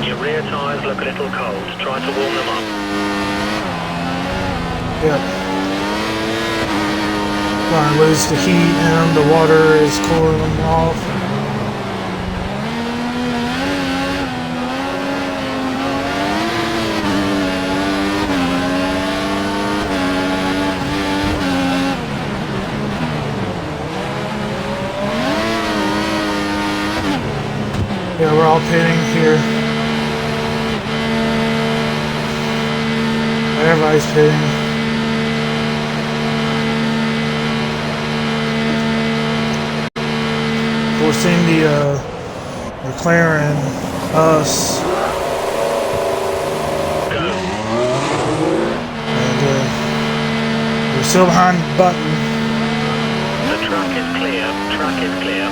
Speaker 2: Your rear tyres look a little cold. Try to warm them up.
Speaker 3: Yep. Going to lose the heat in them. The water is cooling them off. Yeah, we're all pitting here. Everybody's pitting. We're seeing the McLaren, us, and we're still behind Button.
Speaker 2: The track is clear. Track is clear.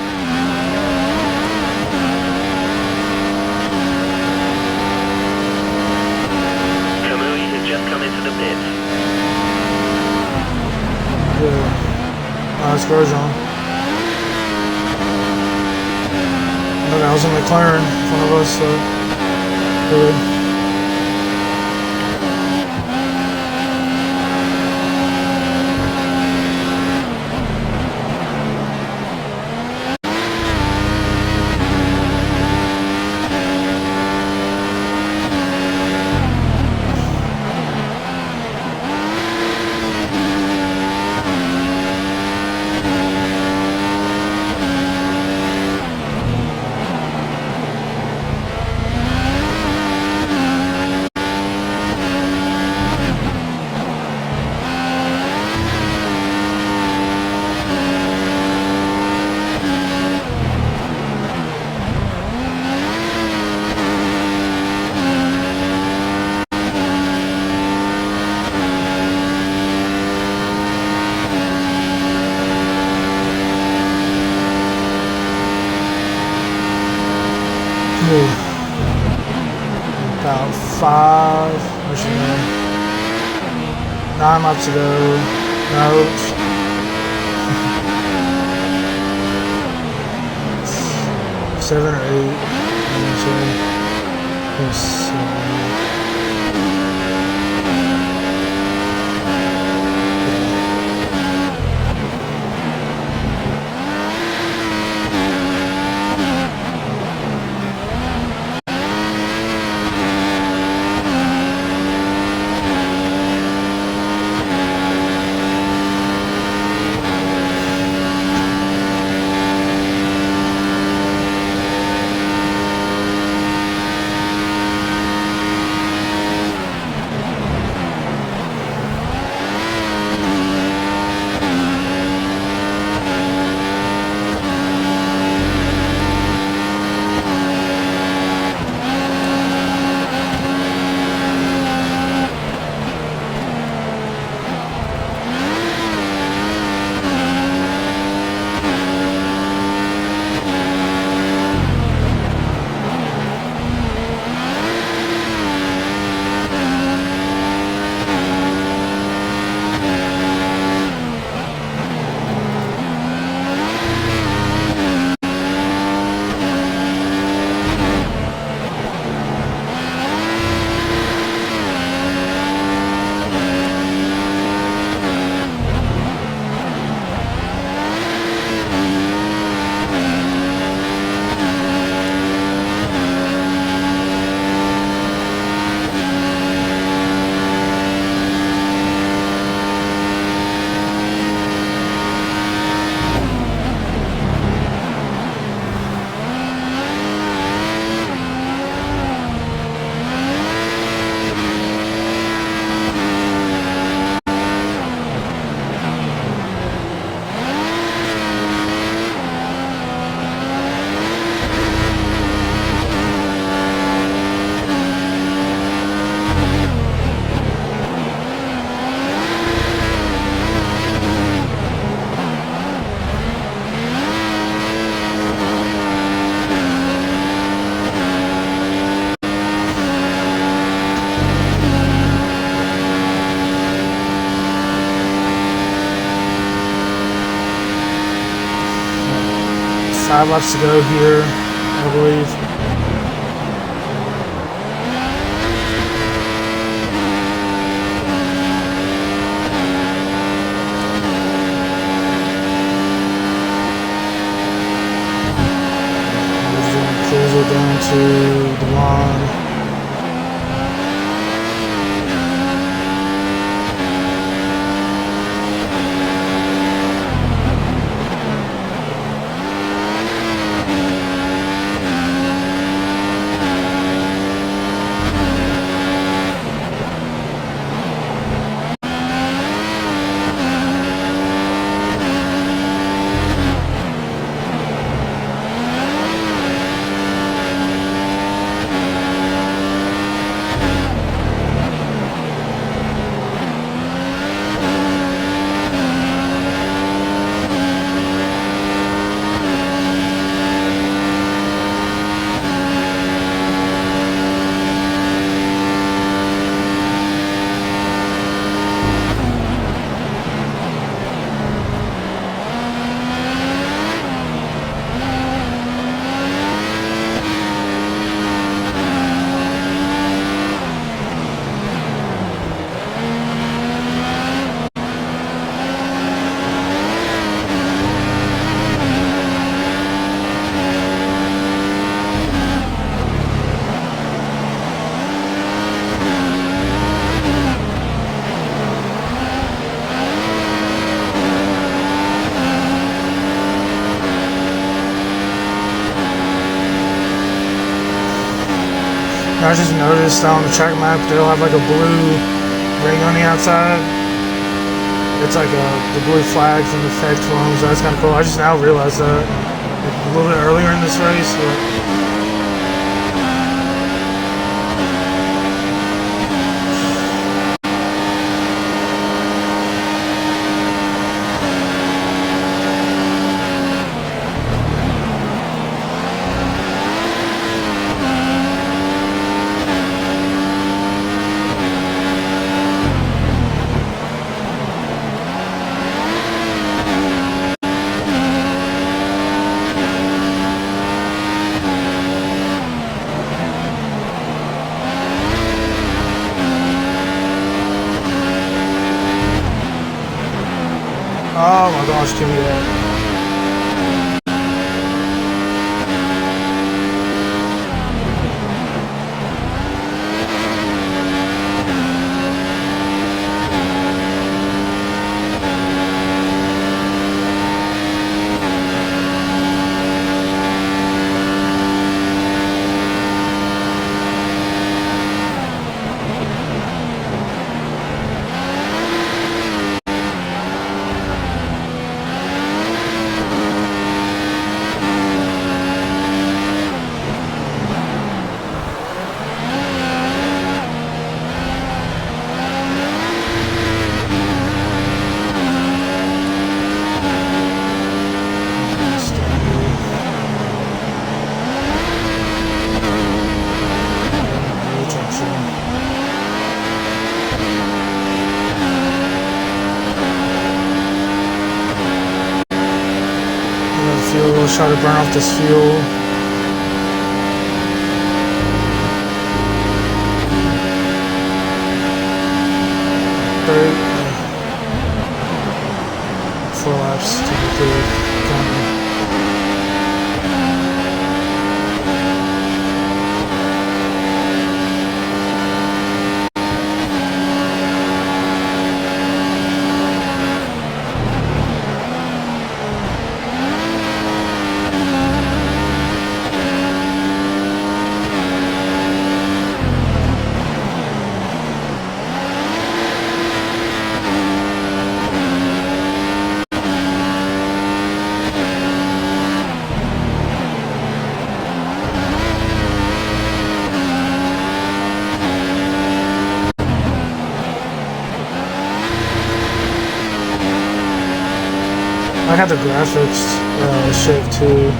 Speaker 2: Just come into the pits.
Speaker 3: Yeah. Nice Grosjean. No, that was a McLaren in front of us, so good. About 9 laps to go. No. 7 or 8. Yes. 5 laps to go here, I believe. Down to the line. I just noticed on the track map they'll have like a blue ring on the outside. It's like the blue flag from the Fed clones. That's kind of cool. I just now realized that a little bit earlier in this race. Oh my gosh, give me that. Let's try to burn off this fuel. Four laps to complete. I had the graphics shake too.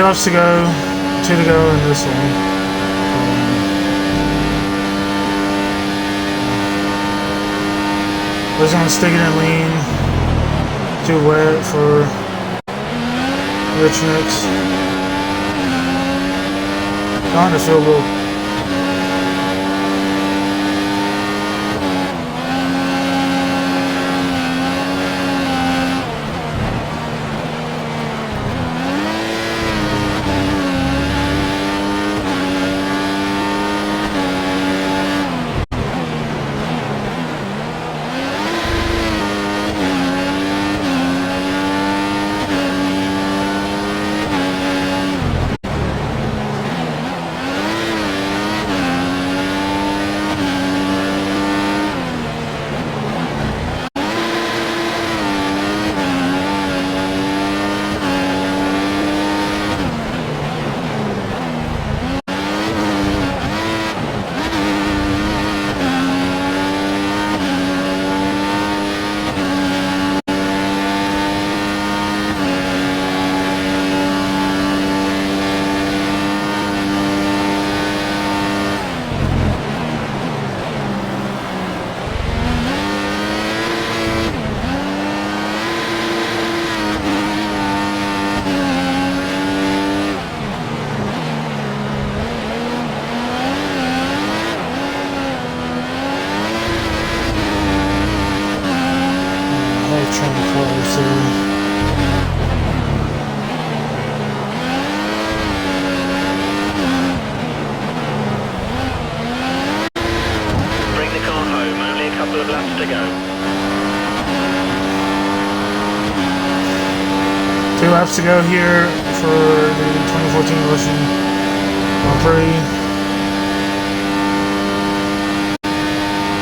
Speaker 3: laps to go, 2 to go in this one. We're just gonna stick it in lean. Too wet for Rich Nicks. Starting to feel a little. Laps to go here for the 2014 Russan Grand Prix.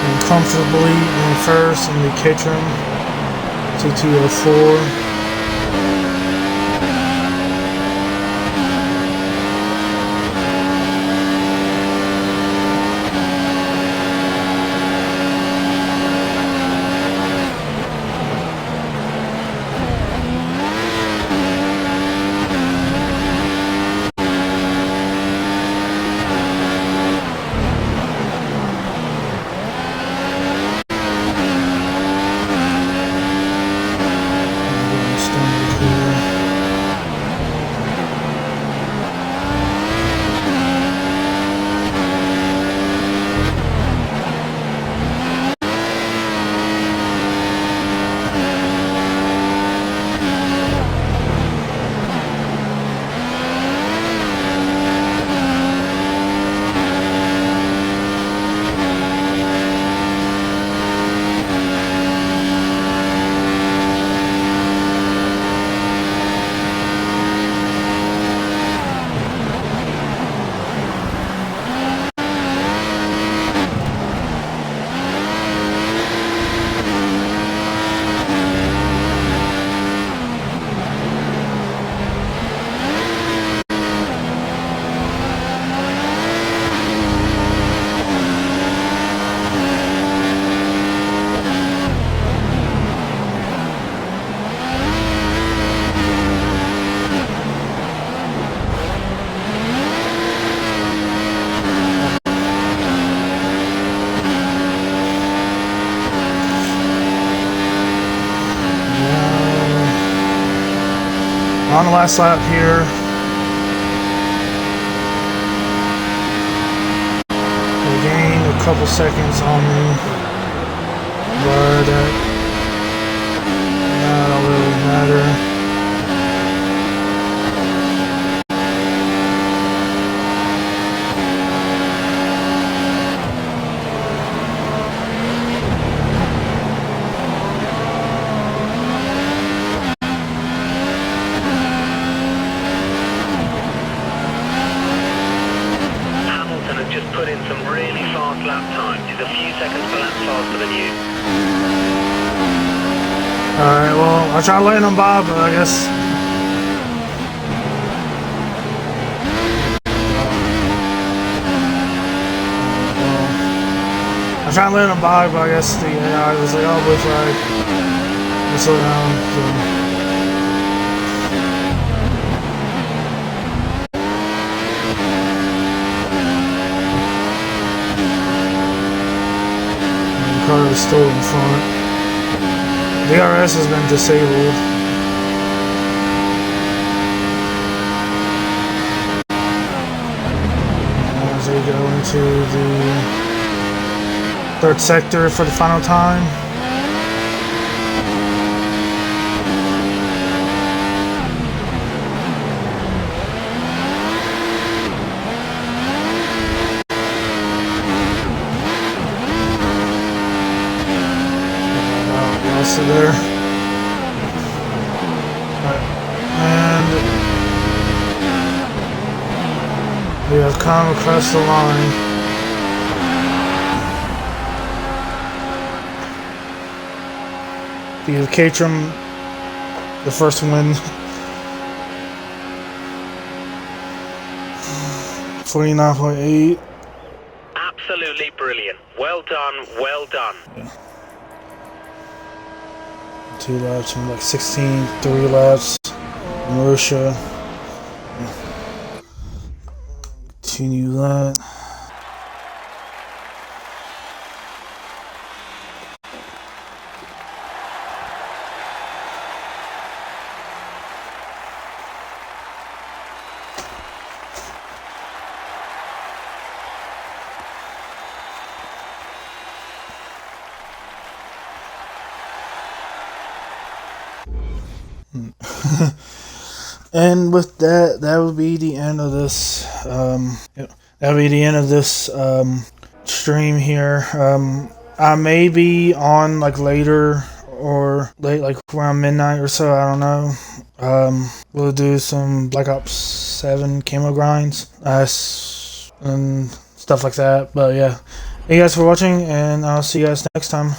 Speaker 3: And comfortably in first in the Caterham CT05. On the last lap here. They gained a couple seconds on me, but that don't really matter. Alright, well, I tried letting them by, but I guess I tried letting them by, but I guess the AI was like, oh, blue flag, and slow down, so. car is still in front. DRS has been disabled. As we go into the third sector for the final time. There. Right. And we have come across the line. We have Caterham, the first win. 49.8.
Speaker 2: Absolutely brilliant. Well done, well done.
Speaker 3: Yeah. 2 laps and like 16, 3 laps. Marussia. Continue that. And with that, that would be the end of this. That would be the end of this stream here. I may be on like later or late, like around midnight or so. I don't know. We'll do some Black Ops 7 camo grinds and stuff like that. But yeah, thank you guys for watching, and I'll see you guys next time.